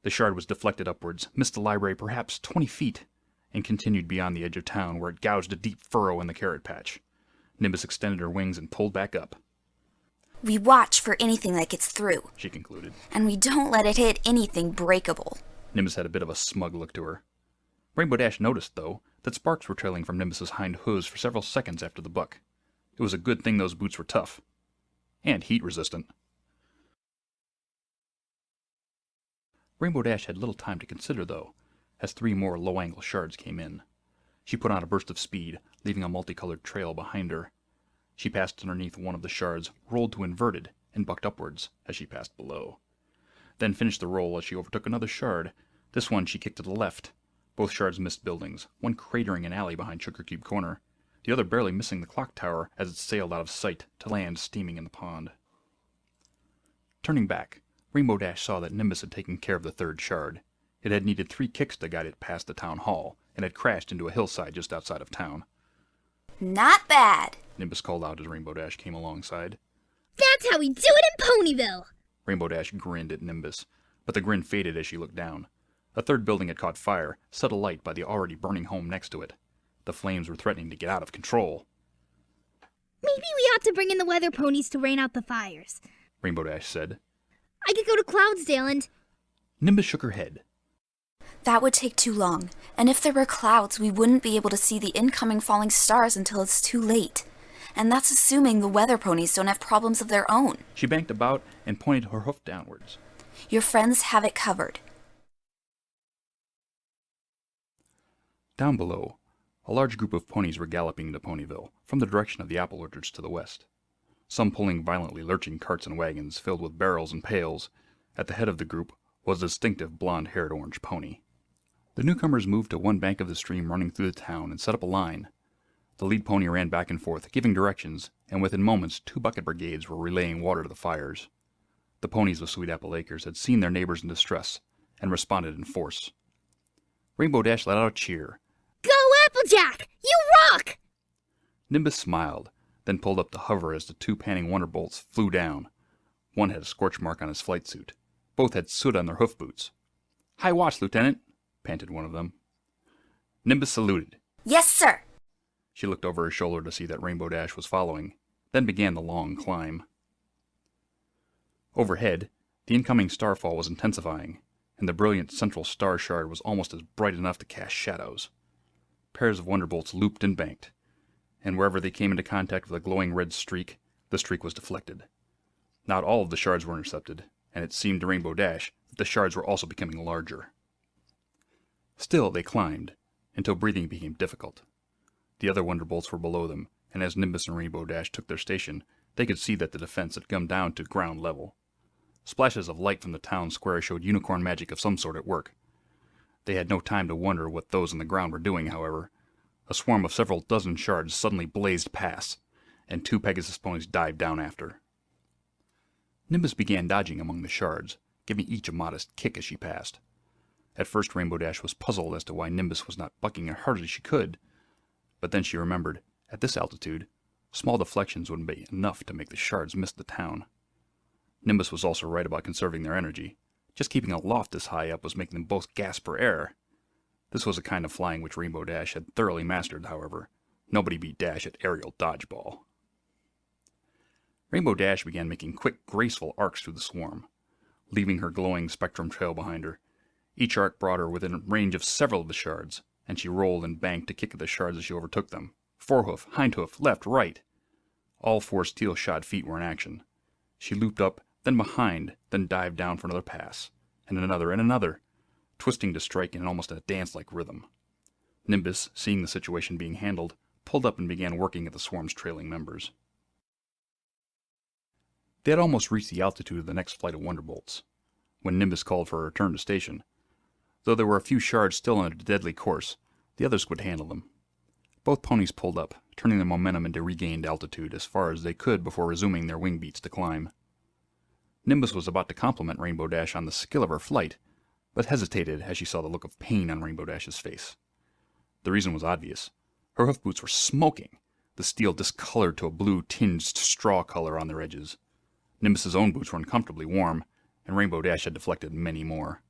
Speaker 1: The shard was deflected upwards, missed the library perhaps 20 feet, and continued beyond the edge of town, where it gouged a deep furrow in the carrot patch. Nimbus extended her wings and pulled back up.
Speaker 6: We watch for anything that gets through,
Speaker 1: she concluded.
Speaker 6: And we don't let it hit anything breakable.
Speaker 1: Nimbus had a bit of a smug look to her. Rainbow Dash noticed, though, that sparks were trailing from Nimbus's hind hooves for several seconds after the buck. It was a good thing those boots were tough. And heat-resistant. Rainbow Dash had little time to consider, though, as 3 more low-angle shards came in. She put on a burst of speed, leaving a multicolored trail behind her. She passed underneath one of the shards, rolled to inverted, and bucked upwards as she passed below. Then finished the roll as she overtook another shard. This one she kicked to the left. Both shards missed buildings, one cratering an alley behind Sugar Cube Corner, the other barely missing the clock tower as it sailed out of sight to land steaming in the pond. Turning back, Rainbow Dash saw that Nimbus had taken care of the 3rd shard. It had needed 3 kicks to guide it past the town hall, and had crashed into a hillside just outside of town.
Speaker 6: Not bad,
Speaker 1: Nimbus called out as Rainbow Dash came alongside.
Speaker 8: That's how we do it in Ponyville!
Speaker 1: Rainbow Dash grinned at Nimbus, but the grin faded as she looked down. A 3rd building had caught fire, set alight by the already burning home next to it. The flames were threatening to get out of control.
Speaker 8: Maybe we ought to bring in the weather ponies to rain out the fires,
Speaker 1: Rainbow Dash said.
Speaker 8: I could go to Cloudsdale and...
Speaker 1: Nimbus shook her head.
Speaker 6: That would take too long, and if there were clouds, we wouldn't be able to see the incoming falling stars until it's too late. And that's assuming the weather ponies don't have problems of their own.
Speaker 1: She banked about and pointed her hoof downwards.
Speaker 6: Your friends have it covered.
Speaker 1: Down below, a large group of ponies were galloping into Ponyville, from the direction of the apple orchards to the west. Some pulling violently lurching carts and wagons filled with barrels and pails. At the head of the group was a distinctive blonde-haired orange pony. The newcomers moved to one bank of the stream running through the town and set up a line. The lead pony ran back and forth, giving directions, and within moments 2 bucket brigades were relaying water to the fires. The ponies of Sweet Apple Acres had seen their neighbors in distress, and responded in force. Rainbow Dash let out a cheer.
Speaker 8: Go Applejack! You rock!
Speaker 1: Nimbus smiled, then pulled up to hover as the 2 panning Wonderbolts flew down. One had a scorch mark on his flight suit. Both had soot on their hoof boots. "High watch, Lieutenant," panted one of them. Nimbus saluted.
Speaker 6: Yes, sir.
Speaker 1: She looked over her shoulder to see that Rainbow Dash was following, then began the long climb. Overhead, the incoming starfall was intensifying, and the brilliant central star shard was almost as bright enough to cast shadows. Pairs of Wonderbolts looped and banked, and wherever they came into contact with a glowing red streak, the streak was deflected. Not all of the shards were intercepted, and it seemed to Rainbow Dash that the shards were also becoming larger. Still they climbed, until breathing became difficult. The other Wonderbolts were below them, and as Nimbus and Rainbow Dash took their station, they could see that the defense had come down to ground level. Splashes of light from the town square showed unicorn magic of some sort at work. They had no time to wonder what those on the ground were doing, however. A swarm of several dozen shards suddenly blazed past, and 2 Pegasus ponies dived down after. Nimbus began dodging among the shards, giving each a modest kick as she passed. At first Rainbow Dash was puzzled as to why Nimbus was not bucking as hard as she could, but then she remembered, at this altitude, small deflections wouldn't be enough to make the shards miss the town. Nimbus was also right about conserving their energy. Just keeping aloft this high up was making them both gasp for air. This was a kind of flying which Rainbow Dash had thoroughly mastered, however. Nobody beat Dash at aerial dodgeball. Rainbow Dash began making quick, graceful arcs through the swarm, leaving her glowing spectrum trail behind her. Each arc brought her within range of several of the shards, and she rolled and banked to kick at the shards as she overtook them. Forehoof, hindhoof, left, right. All 4 steel-shod feet were in action. She looped up, then behind, then dived down for another pass, and another, twisting to strike in almost a dance-like rhythm. Nimbus, seeing the situation being handled, pulled up and began working at the swarm's trailing members. They had almost reached the altitude of the next flight of Wonderbolts, when Nimbus called for a return to station. Though there were a few shards still on a deadly course, the others could handle them. Both ponies pulled up, turning their momentum into regained altitude as far as they could before resuming their wing beats to climb. Nimbus was about to compliment Rainbow Dash on the skill of her flight, but hesitated as she saw the look of pain on Rainbow Dash's face. The reason was obvious. Her hoof boots were smoking, the steel discolored to a blue-tinged straw color on their edges. Nimbus's own boots were uncomfortably warm, and Rainbow Dash had deflected many more.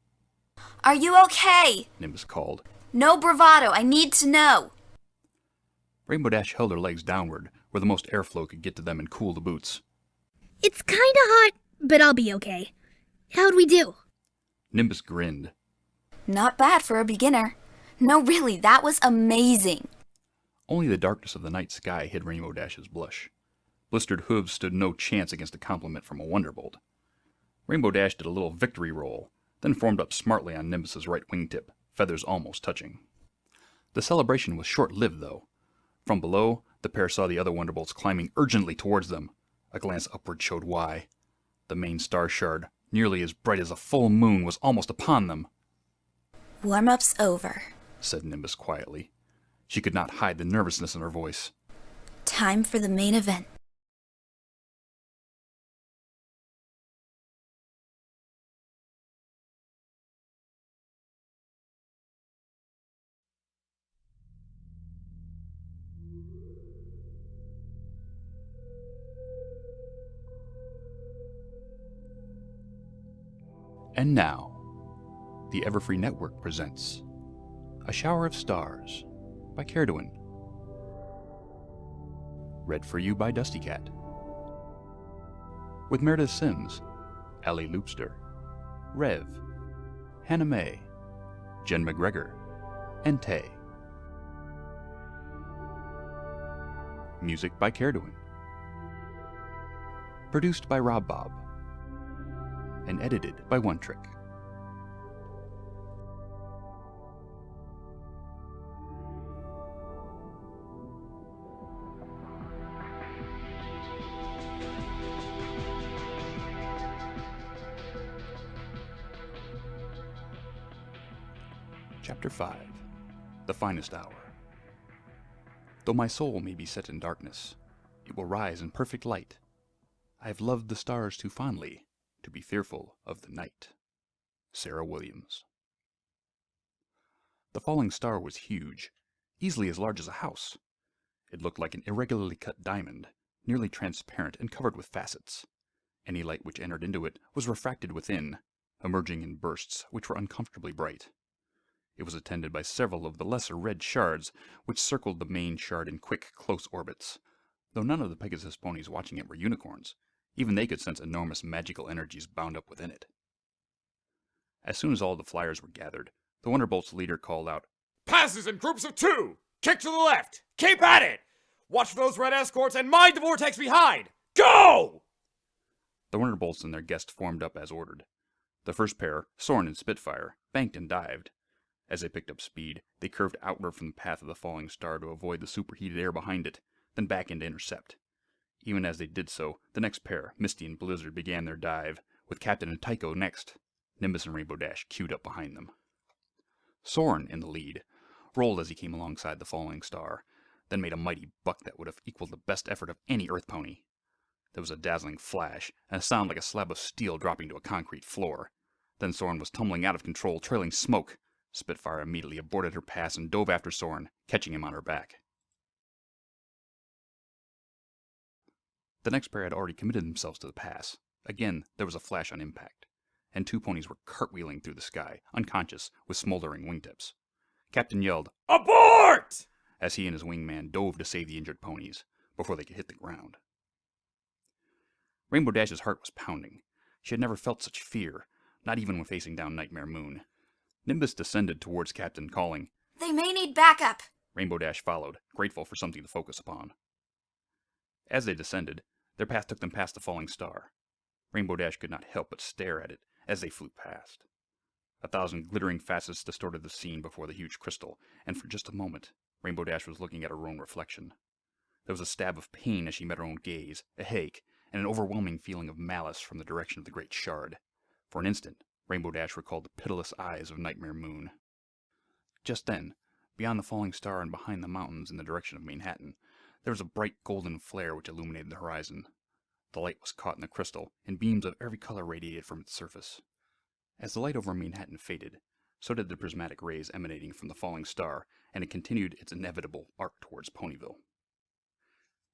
Speaker 6: Are you okay?
Speaker 1: Nimbus called.
Speaker 6: No bravado, I need to know.
Speaker 1: Rainbow Dash held her legs downward, where the most airflow could get to them and cool the boots.
Speaker 8: It's kinda hot, but I'll be okay. How'd we do?
Speaker 1: Nimbus grinned.
Speaker 6: Not bad for a beginner. No, really, that was amazing.
Speaker 1: Only the darkness of the night sky hid Rainbow Dash's blush. Blistered hooves stood no chance against a compliment from a Wonderbolt. Rainbow Dash did a little victory roll, then formed up smartly on Nimbus's right wingtip, feathers almost touching. The celebration was short-lived, though. From below, the pair saw the other Wonderbolts climbing urgently towards them. A glance upward showed why. The main star shard, nearly as bright as a full moon, was almost upon them.
Speaker 6: Warm-up's over,
Speaker 1: said Nimbus quietly. She could not hide the nervousness in her voice.
Speaker 6: Time for the main event.
Speaker 1: And now, the Everfree Network presents A Shower of Stars by Caerdwyn. Read for you by DustyKatt. With Meredith Sims, Ellie Loopster, Rev, Hannah May, Jen McGregor, and Tay. Music by Caerdwyn. Produced by RobBob. And edited by One Trick. Chapter 5. The Finest Hour. Though my soul may be set in darkness, it will rise in perfect light. I have loved the stars too fondly to be fearful of the night. Sarah Williams. The falling star was huge, easily as large as a house. It looked like an irregularly cut diamond, nearly transparent and covered with facets. Any light which entered into it was refracted within, emerging in bursts which were uncomfortably bright. It was attended by several of the lesser red shards, which circled the main shard in quick, close orbits. Though none of the Pegasus ponies watching it were unicorns, even they could sense enormous magical energies bound up within it. As soon as all the flyers were gathered, the Wonderbolt's leader called out,
Speaker 4: Passes in groups of 2! Kick to the left! Keep at it! Watch for those red escorts and mind the vortex behind! Go!
Speaker 1: The Wonderbolts and their guest formed up as ordered. The first pair, Soren and Spitfire, banked and dived. As they picked up speed, they curved outward from the path of the falling star to avoid the superheated air behind it, then back in to intercept. Even as they did so, the next pair, Misty and Blizzard, began their dive, with Captain and Tycho next. Nimbus and Rainbow Dash queued up behind them. Soren, in the lead, rolled as he came alongside the falling star, then made a mighty buck that would have equaled the best effort of any Earth pony. There was a dazzling flash, and a sound like a slab of steel dropping to a concrete floor. Then Soren was tumbling out of control, trailing smoke. Spitfire immediately aborted her pass and dove after Soren, catching him on her back. The next pair had already committed themselves to the pass. Again, there was a flash on impact, and 2 ponies were cartwheeling through the sky, unconscious, with smoldering wingtips. Captain yelled,
Speaker 4: Abort!
Speaker 1: as he and his wingman dove to save the injured ponies, before they could hit the ground. Rainbow Dash's heart was pounding. She had never felt such fear, not even when facing down Nightmare Moon. Nimbus descended towards Captain, calling,
Speaker 6: They may need backup.
Speaker 1: Rainbow Dash followed, grateful for something to focus upon. As they descended, their path took them past the falling star. Rainbow Dash could not help but stare at it as they flew past. 1,000 glittering facets distorted the scene before the huge crystal, and for just a moment, Rainbow Dash was looking at her own reflection. There was a stab of pain as she met her own gaze, a headache, and an overwhelming feeling of malice from the direction of the great shard. For an instant, Rainbow Dash recalled the pitiless eyes of Nightmare Moon. Just then, beyond the falling star and behind the mountains in the direction of Manhattan, there was a bright golden flare which illuminated the horizon. The light was caught in the crystal, and beams of every color radiated from its surface. As the light over Manhattan faded, so did the prismatic rays emanating from the falling star, and it continued its inevitable arc towards Ponyville.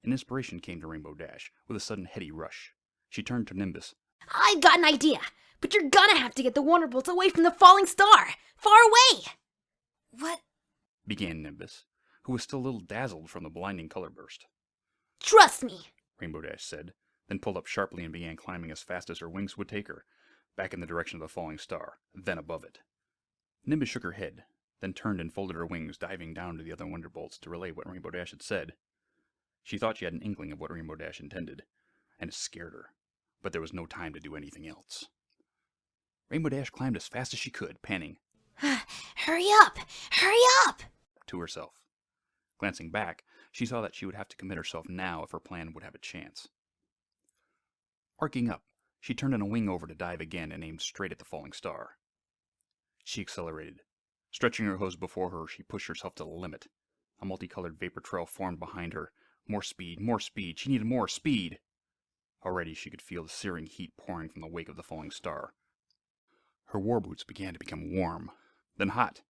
Speaker 1: An inspiration came to Rainbow Dash, with a sudden heady rush. She turned to Nimbus.
Speaker 3: I've got an idea, but you're gonna have to get the Wonderbolts away from the falling star! Far away!
Speaker 6: What?
Speaker 1: Began Nimbus, who was still a little dazzled from the blinding color burst.
Speaker 3: Trust me!
Speaker 1: Rainbow Dash said, then pulled up sharply and began climbing as fast as her wings would take her, back in the direction of the falling star, then above it. Nimbus shook her head, then turned and folded her wings, diving down to the other Wonderbolts to relay what Rainbow Dash had said. She thought she had an inkling of what Rainbow Dash intended, and it scared her, but there was no time to do anything else. Rainbow Dash climbed as fast as she could, panting.
Speaker 3: Hurry up! Hurry up!
Speaker 1: To herself. Glancing back, she saw that she would have to commit herself now if her plan would have a chance. Arcing up, she turned on a wing over to dive again and aimed straight at the falling star. She accelerated. Stretching her hose before her, she pushed herself to the limit. A multicolored vapor trail formed behind her. More speed, more speed. She needed more speed. Already she could feel the searing heat pouring from the wake of the falling star. Her war boots began to become warm, then hot.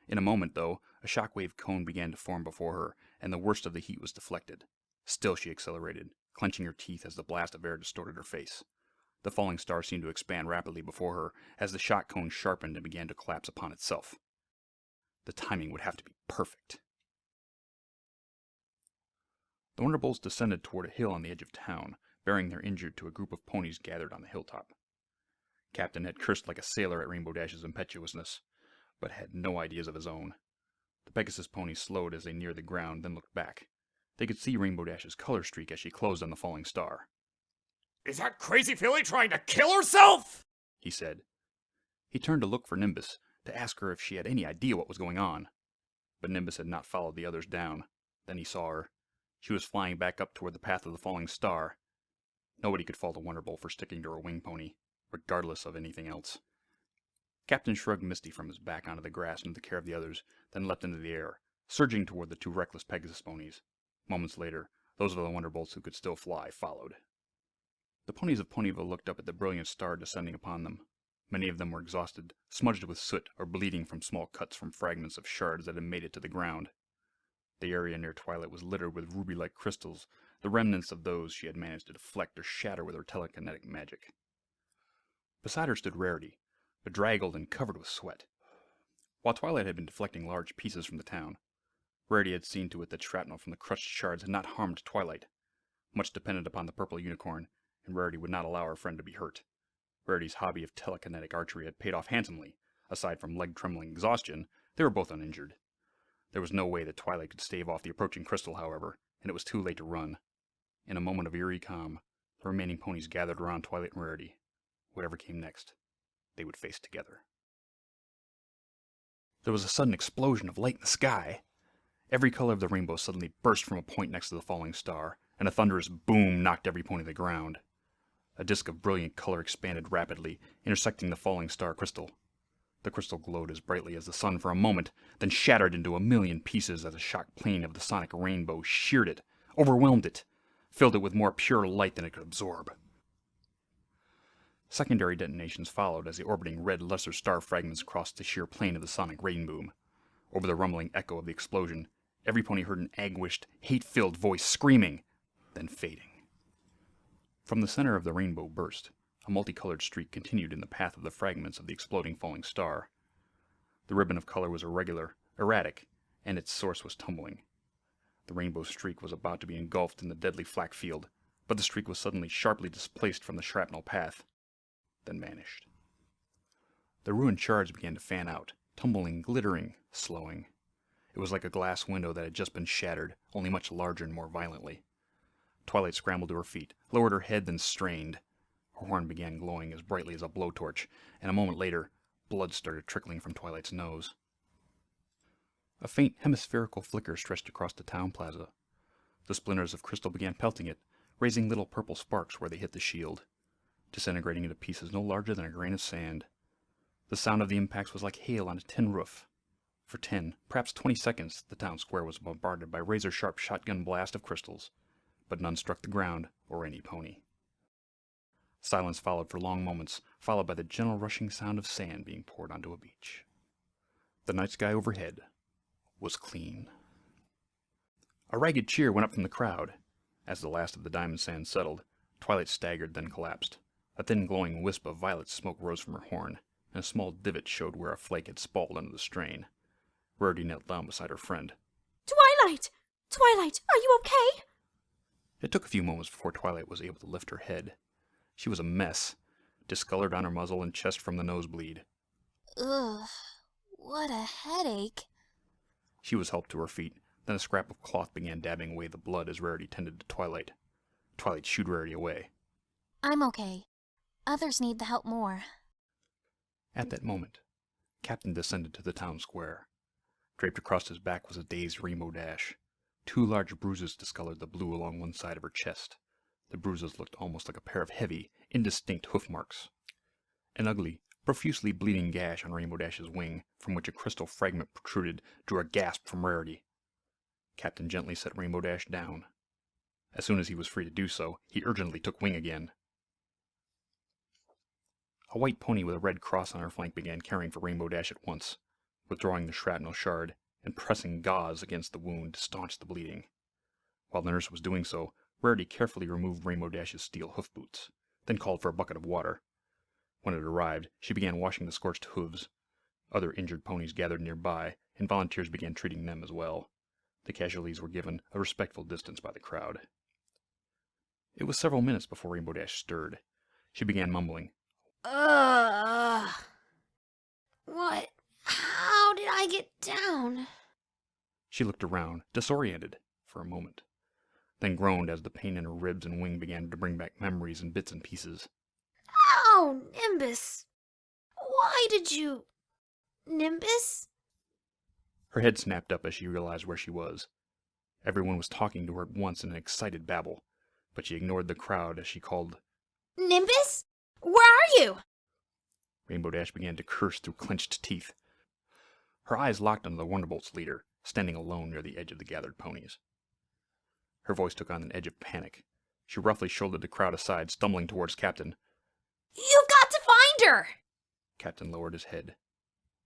Speaker 1: In a moment, though, a shockwave cone began to form before her, and the worst of the heat was deflected. Still she accelerated, clenching her teeth as the blast of air distorted her face. The falling star seemed to expand rapidly before her as the shock cone sharpened and began to collapse upon itself. The timing would have to be perfect. The Wonderbolts descended toward a hill on the edge of town, bearing their injured to a group of ponies gathered on the hilltop. Captain had cursed like a sailor at Rainbow Dash's impetuousness, but had no ideas of his own. The Pegasus ponies slowed as they neared the ground, then looked back. They could see Rainbow Dash's color streak as she closed on the falling star.
Speaker 4: Is that crazy filly trying to kill herself?
Speaker 1: He said. He turned to look for Nimbus, to ask her if she had any idea what was going on. But Nimbus had not followed the others down. Then he saw her. She was flying back up toward the path of the falling star. Nobody could fault a Wonderbolt for sticking to her wing pony, regardless of anything else. Captain shrugged Misty from his back onto the grass into the care of the others, then leapt into the air, surging toward the two reckless Pegasus ponies. Moments later, those of the Wonderbolts who could still fly followed. The ponies of Ponyville looked up at the brilliant star descending upon them. Many of them were exhausted, smudged with soot, or bleeding from small cuts from fragments of shards that had made it to the ground. The area near Twilight was littered with ruby-like crystals, the remnants of those she had managed to deflect or shatter with her telekinetic magic. Beside her stood Rarity, bedraggled and covered with sweat. While Twilight had been deflecting large pieces from the town, Rarity had seen to it that shrapnel from the crushed shards had not harmed Twilight. Much depended upon the purple unicorn, and Rarity would not allow her friend to be hurt. Rarity's hobby of telekinetic archery had paid off handsomely. Aside from leg-trembling exhaustion, they were both uninjured. There was no way that Twilight could stave off the approaching crystal, however, and it was too late to run. In a moment of eerie calm, the remaining ponies gathered around Twilight and Rarity. Whatever came next, they would face together. There was a sudden explosion of light in the sky. Every color of the rainbow suddenly burst from a point next to the falling star, and a thunderous boom knocked every pony to the ground. A disk of brilliant color expanded rapidly, intersecting the falling star crystal. The crystal glowed as brightly as the sun for a moment, then shattered into a million pieces as a shock plane of the sonic rainbow sheared it, overwhelmed it, filled it with more pure light than it could absorb. Secondary detonations followed as the orbiting red lesser star fragments crossed the sheer plane of the sonic Rainboom. Over the rumbling echo of the explosion, every pony heard an anguished, hate-filled voice screaming, then fading. From the center of the rainbow burst, a multicolored streak continued in the path of the fragments of the exploding falling star. The ribbon of color was irregular, erratic, and its source was tumbling. The rainbow streak was about to be engulfed in the deadly flak field, but the streak was suddenly sharply displaced from the shrapnel path, then vanished. The ruined shards began to fan out, tumbling, glittering, slowing. It was like a glass window that had just been shattered, only much larger and more violently. Twilight scrambled to her feet, lowered her head, then strained. Her horn began glowing as brightly as a blowtorch, and a moment later, blood started trickling from Twilight's nose. A faint hemispherical flicker stretched across the town plaza. The splinters of crystal began pelting it, raising little purple sparks where they hit the shield, disintegrating into pieces no larger than a grain of sand. The sound of the impacts was like hail on a tin roof. For 10, perhaps 20 seconds, the town square was bombarded by razor-sharp shotgun blast of crystals, but none struck the ground or any pony. Silence followed for long moments, followed by the gentle rushing sound of sand being poured onto a beach. The night sky overhead was clean. A ragged cheer went up from the crowd. As the last of the diamond sand settled, Twilight staggered, then collapsed. A thin glowing wisp of violet smoke rose from her horn, and a small divot showed where a flake had spalled under the strain. Rarity knelt down beside her friend.
Speaker 5: Twilight! Twilight, are you okay?
Speaker 1: It took a few moments before Twilight was able to lift her head. She was a mess, discolored on her muzzle and chest from the nosebleed.
Speaker 2: Ugh, what a headache.
Speaker 1: She was helped to her feet, then a scrap of cloth began dabbing away the blood as Rarity tended to Twilight. Twilight shooed Rarity away.
Speaker 2: I'm okay. Others need the help more.
Speaker 1: At that moment, Captain descended to the town square. Draped across his back was a dazed Rainbow Dash. 2 large bruises discolored the blue along one side of her chest. The bruises looked almost like a pair of heavy, indistinct hoof marks. An ugly, profusely bleeding gash on Rainbow Dash's wing, from which a crystal fragment protruded, drew a gasp from Rarity. Captain gently set Rainbow Dash down. As soon as he was free to do so, he urgently took wing again. A white pony with a red cross on her flank began caring for Rainbow Dash at once, withdrawing the shrapnel shard and pressing gauze against the wound to staunch the bleeding. While the nurse was doing so, Rarity carefully removed Rainbow Dash's steel hoof boots, then called for a bucket of water. When it arrived, she began washing the scorched hooves. Other injured ponies gathered nearby, and volunteers began treating them as well. The casualties were given a respectful distance by the crowd. It was several minutes before Rainbow Dash stirred. She began mumbling.
Speaker 3: What? How did I get down?
Speaker 1: She looked around, disoriented, for a moment, then groaned as the pain in her ribs and wing began to bring back memories in bits and pieces.
Speaker 3: Oh, Nimbus. Why did you... Nimbus?
Speaker 1: Her head snapped up as she realized where she was. Everyone was talking to her at once in an excited babble, but she ignored the crowd as she called,
Speaker 3: Nimbus? Where are you?
Speaker 1: Rainbow Dash began to curse through clenched teeth. Her eyes locked on the Wonderbolt's leader, standing alone near the edge of the gathered ponies. Her voice took on an edge of panic. She roughly shouldered the crowd aside, stumbling towards Captain.
Speaker 3: You've got to find her!
Speaker 1: Captain lowered his head,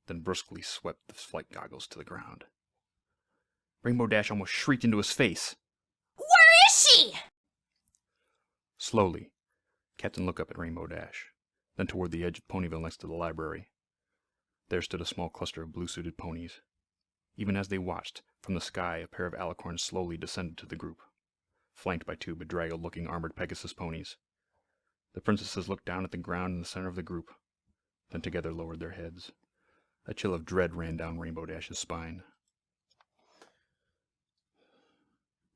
Speaker 1: then brusquely swept the flight goggles to the ground. Rainbow Dash almost shrieked into his face.
Speaker 3: Where is she?
Speaker 1: Slowly, Captain looked up at Rainbow Dash, then toward the edge of Ponyville next to the library. There stood a small cluster of blue-suited ponies. Even as they watched, from the sky a pair of alicorns slowly descended to the group, flanked by 2 bedraggled-looking armored Pegasus ponies. The princesses looked down at the ground in the center of the group, then together lowered their heads. A chill of dread ran down Rainbow Dash's spine.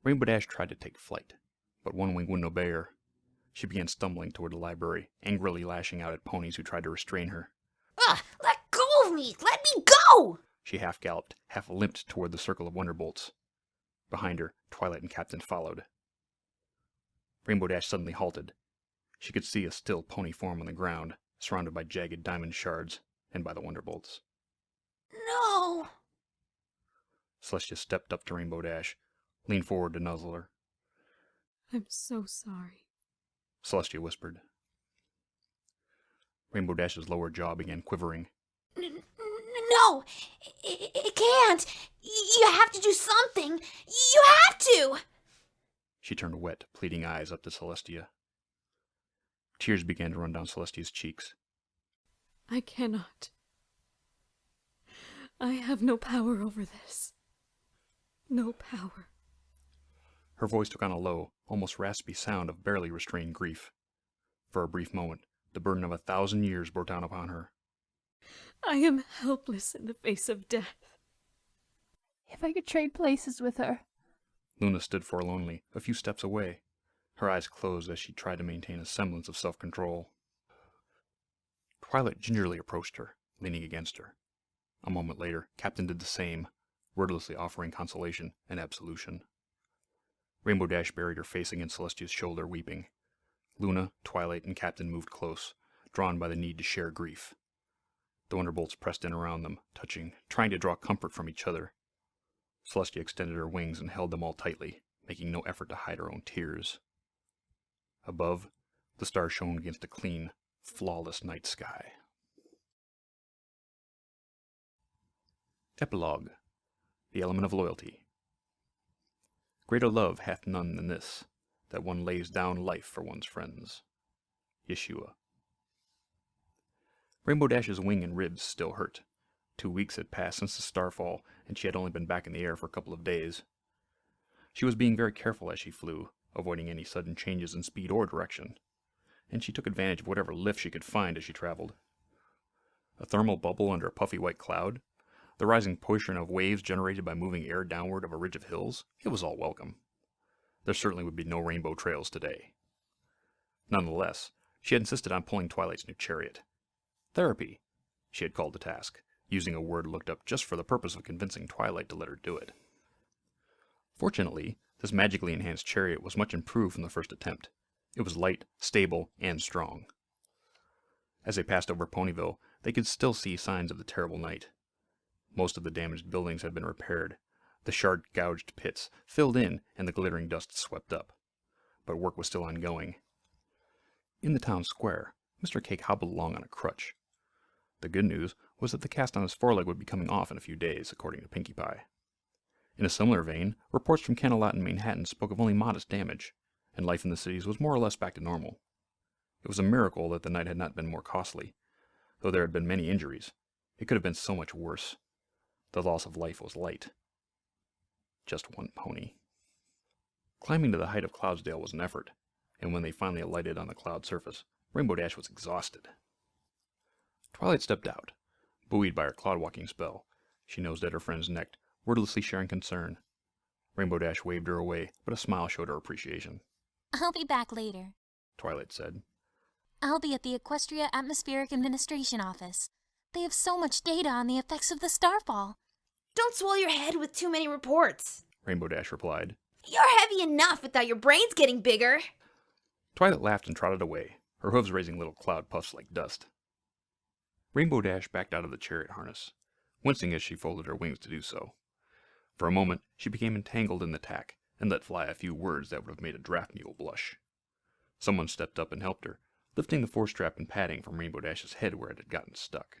Speaker 1: Rainbow Dash tried to take flight, but one wing wouldn't obey her. She began stumbling toward the library, angrily lashing out at ponies who tried to restrain her.
Speaker 3: Let go of me! Let me go!
Speaker 1: She half galloped, half limped toward the circle of Wonderbolts. Behind her, Twilight and Captain followed. Rainbow Dash suddenly halted. She could see a still pony form on the ground, surrounded by jagged diamond shards, and by the Wonderbolts.
Speaker 3: No!
Speaker 1: Celestia stepped up to Rainbow Dash, leaned forward to nuzzle her.
Speaker 5: I'm so sorry,
Speaker 1: Celestia whispered. Rainbow Dash's lower jaw began quivering.
Speaker 3: No! It can't! You have to do something! You have to!
Speaker 1: She turned wet, pleading eyes up to Celestia. Tears began to run down Celestia's cheeks.
Speaker 5: I cannot. I have no power over this. No power.
Speaker 1: Her voice took on a low, almost raspy sound of barely restrained grief. For a brief moment, the burden of 1,000 years bore down upon her.
Speaker 5: I am helpless in the face of death.
Speaker 9: If I could trade places with her.
Speaker 1: Luna stood forlornly, a few steps away. Her eyes closed as she tried to maintain a semblance of self-control. Twilight gingerly approached her, leaning against her. A moment later, Captain did the same, wordlessly offering consolation and absolution. Rainbow Dash buried her face against Celestia's shoulder, weeping. Luna, Twilight, and Captain moved close, drawn by the need to share grief. The Wonderbolts pressed in around them, touching, trying to draw comfort from each other. Celestia extended her wings and held them all tightly, making no effort to hide her own tears. Above, the stars shone against a clean, flawless night sky. Epilogue. The Element of Loyalty. Greater love hath none than this, that one lays down life for one's friends. Yeshua. Rainbow Dash's wing and ribs still hurt. 2 weeks had passed since the starfall, and she had only been back in the air for a couple of days. She was being very careful as she flew, avoiding any sudden changes in speed or direction, and she took advantage of whatever lift she could find as she traveled. A thermal bubble under a puffy white cloud, the rising portion of waves generated by moving air downward of a ridge of hills, it was all welcome. There certainly would be no rainbow trails today. Nonetheless, she had insisted on pulling Twilight's new chariot. Therapy. she had called to task, using a word looked up just for the purpose of convincing Twilight to let her do it. Fortunately, this magically enhanced chariot was much improved from the first attempt. It was light, stable, and strong. As they passed over Ponyville, they could still see signs of the terrible night. Most of the damaged buildings had been repaired, the shard-gouged pits filled in, and the glittering dust swept up. But work was still ongoing. In the town square, Mr. Cake hobbled along on a crutch. The good news was that the cast on his foreleg would be coming off in a few days, according to Pinkie Pie. In a similar vein, reports from Camelot and Manhattan spoke of only modest damage, and life in the cities was more or less back to normal. It was a miracle that the night had not been more costly. Though there had been many injuries, it could have been so much worse. The loss of life was light. Just one pony. Climbing to the height of Cloudsdale was an effort, and when they finally alighted on the cloud surface, Rainbow Dash was exhausted. Twilight stepped out. Buoyed by her cloud-walking spell, she nosed at her friend's neck, wordlessly sharing concern. Rainbow Dash waved her away, but a smile showed her appreciation.
Speaker 2: I'll be back later,
Speaker 1: Twilight said.
Speaker 2: I'll be at the Equestria Atmospheric Administration Office. They have so much data on the effects of the starfall.
Speaker 3: Don't swell your head with too many reports.
Speaker 1: Rainbow Dash replied.
Speaker 3: You're heavy enough without your brains getting bigger.
Speaker 1: Twilight laughed and trotted away, her hooves raising little cloud puffs like dust. Rainbow Dash backed out of the chariot harness, wincing as she folded her wings to do so. For a moment, she became entangled in the tack and let fly a few words that would have made a draft mule blush. Someone stepped up and helped her, lifting the force strap and padding from Rainbow Dash's head where it had gotten stuck.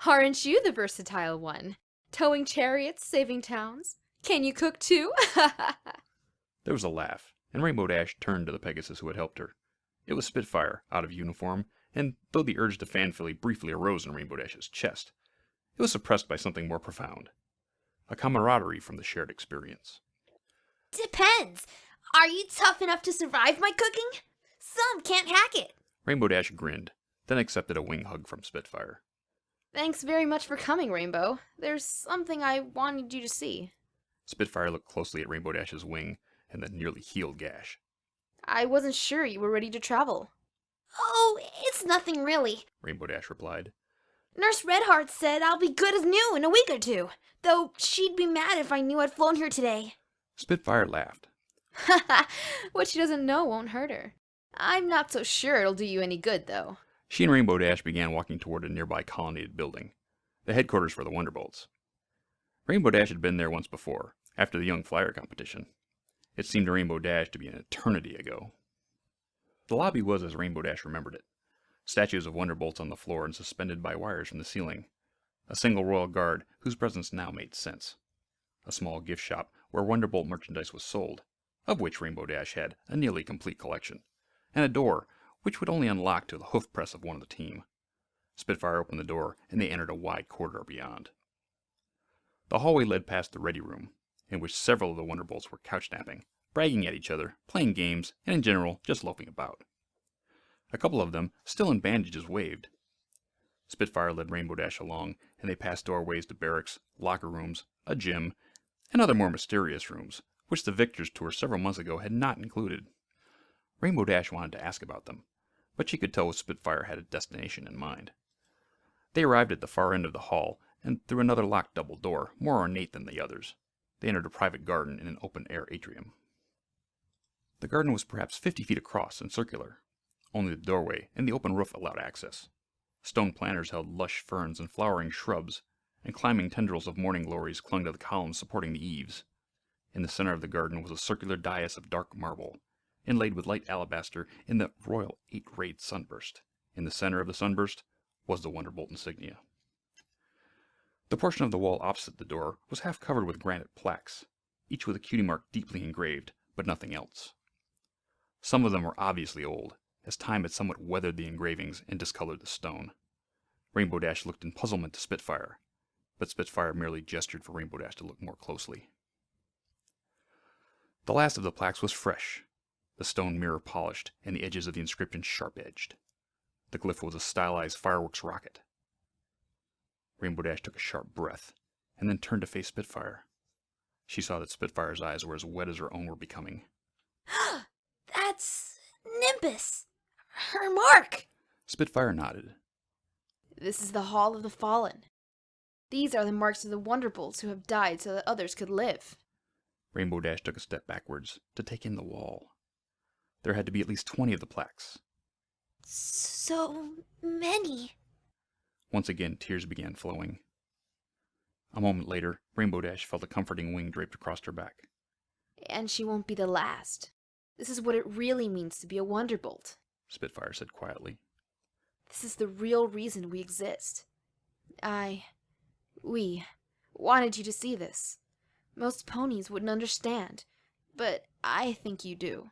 Speaker 10: Aren't you the versatile one? Towing chariots, saving towns? Can you cook too?
Speaker 1: There was a laugh, and Rainbow Dash turned to the Pegasus who had helped her. It was Spitfire, out of uniform, and though the urge to fanfilly briefly arose in Rainbow Dash's chest, it was suppressed by something more profound. A camaraderie from the shared experience.
Speaker 3: Depends. Are you tough enough to survive my cooking? Some can't hack it.
Speaker 1: Rainbow Dash grinned, then accepted a wing hug from Spitfire.
Speaker 10: Thanks very much for coming, Rainbow. There's something I wanted you to see.
Speaker 1: Spitfire looked closely at Rainbow Dash's wing and the nearly healed gash.
Speaker 10: I wasn't sure you were ready to travel.
Speaker 3: Oh, it's nothing really.
Speaker 1: Rainbow Dash replied.
Speaker 3: Nurse Redheart said I'll be good as new in a week or two, though she'd be mad if I knew I'd flown here today.
Speaker 1: Spitfire laughed.
Speaker 10: What she doesn't know won't hurt her. I'm not so sure it'll do you any good, though.
Speaker 1: She and Rainbow Dash began walking toward a nearby colonnaded building, the headquarters for the Wonderbolts. Rainbow Dash had been there once before, after the Young Flyer competition. It seemed to Rainbow Dash to be an eternity ago. The lobby was as Rainbow Dash remembered it. Statues of Wonderbolts on the floor and suspended by wires from the ceiling. A single royal guard whose presence now made sense. A small gift shop where Wonderbolt merchandise was sold, of which Rainbow Dash had a nearly complete collection. And a door which would only unlock to the hoof press of one of the team. Spitfire opened the door, and they entered a wide corridor beyond. The hallway led past the Ready Room, in which several of the Wonderbolts were couch-napping, bragging at each other, playing games, and in general, just loafing about. A couple of them, still in bandages, waved. Spitfire led Rainbow Dash along, and they passed doorways to barracks, locker rooms, a gym, and other more mysterious rooms, which the Victor's tour several months ago had not included. Rainbow Dash wanted to ask about them, but she could tell Spitfire had a destination in mind. They arrived at the far end of the hall, and through another locked double door, more ornate than the others, they entered a private garden in an open-air atrium. The garden was perhaps 50 feet across and circular. Only the doorway and the open roof allowed access. Stone planters held lush ferns and flowering shrubs, and climbing tendrils of morning glories clung to the columns supporting the eaves. In the center of the garden was a circular dais of dark marble, inlaid with light alabaster in the royal 8-rayed sunburst. In the center of the sunburst was the Wonderbolt insignia. The portion of the wall opposite the door was half covered with granite plaques, each with a cutie mark deeply engraved, but nothing else. Some of them were obviously old, as time had somewhat weathered the engravings and discolored the stone. Rainbow Dash looked in puzzlement to Spitfire, but Spitfire merely gestured for Rainbow Dash to look more closely. The last of the plaques was fresh, the stone mirror polished, and the edges of the inscription sharp-edged. The glyph was a stylized fireworks rocket. Rainbow Dash took a sharp breath, and then turned to face Spitfire. She saw that Spitfire's eyes were as wet as her own were becoming.
Speaker 3: That's Nimbus. Her mark.
Speaker 1: Spitfire nodded.
Speaker 10: This is the Hall of the Fallen. These are the marks of the Wonderbolts who have died so that others could live.
Speaker 1: Rainbow Dash took a step backwards to take in the wall. There had to be at least 20 of the plaques.
Speaker 3: So many.
Speaker 1: Once again, tears began flowing. A moment later, Rainbow Dash felt a comforting wing draped across her back.
Speaker 10: And she won't be the last. This is what it really means to be a Wonderbolt.
Speaker 1: Spitfire said quietly.
Speaker 10: This is the real reason we exist. We wanted you to see this. Most ponies wouldn't understand, but I think you do.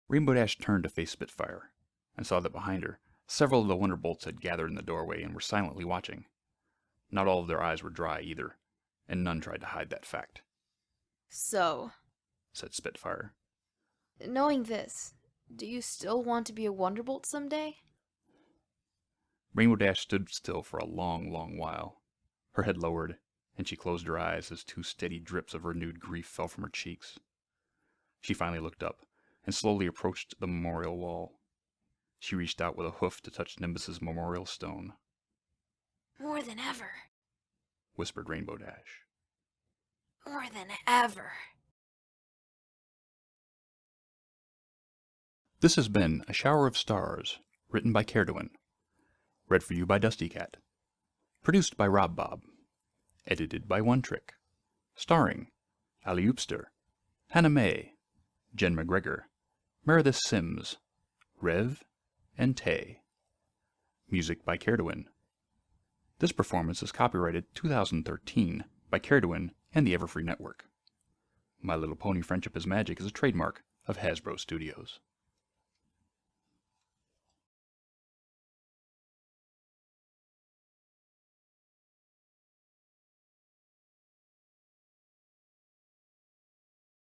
Speaker 1: Rainbow Dash turned to face Spitfire, and saw that behind her, several of the Wonderbolts had gathered in the doorway and were silently watching. Not all of their eyes were dry either, and none tried to hide that fact.
Speaker 10: So,
Speaker 1: said Spitfire.
Speaker 10: Knowing this, do you still want to be a Wonderbolt someday?
Speaker 1: Rainbow Dash stood still for a long, long while. Her head lowered, and she closed her eyes as 2 steady drips of renewed grief fell from her cheeks. She finally looked up, and slowly approached the memorial wall. She reached out with a hoof to touch Nimbus's memorial stone.
Speaker 3: More than ever.
Speaker 1: Whispered Rainbow Dash.
Speaker 3: More than ever.
Speaker 1: This has been A Shower of Stars, written by Caerdwyn. Read for you by DustyKatt. Produced by RobBob. Edited by One Trick. Starring Ali Oopster, Hannah May, Jen McGregor, Meredith Sims, Rev, and Tay. Music by Caerdwyn. This performance is copyrighted 2013 by Caerdwyn and the Everfree Network. My Little Pony Friendship is Magic is a trademark of Hasbro Studios.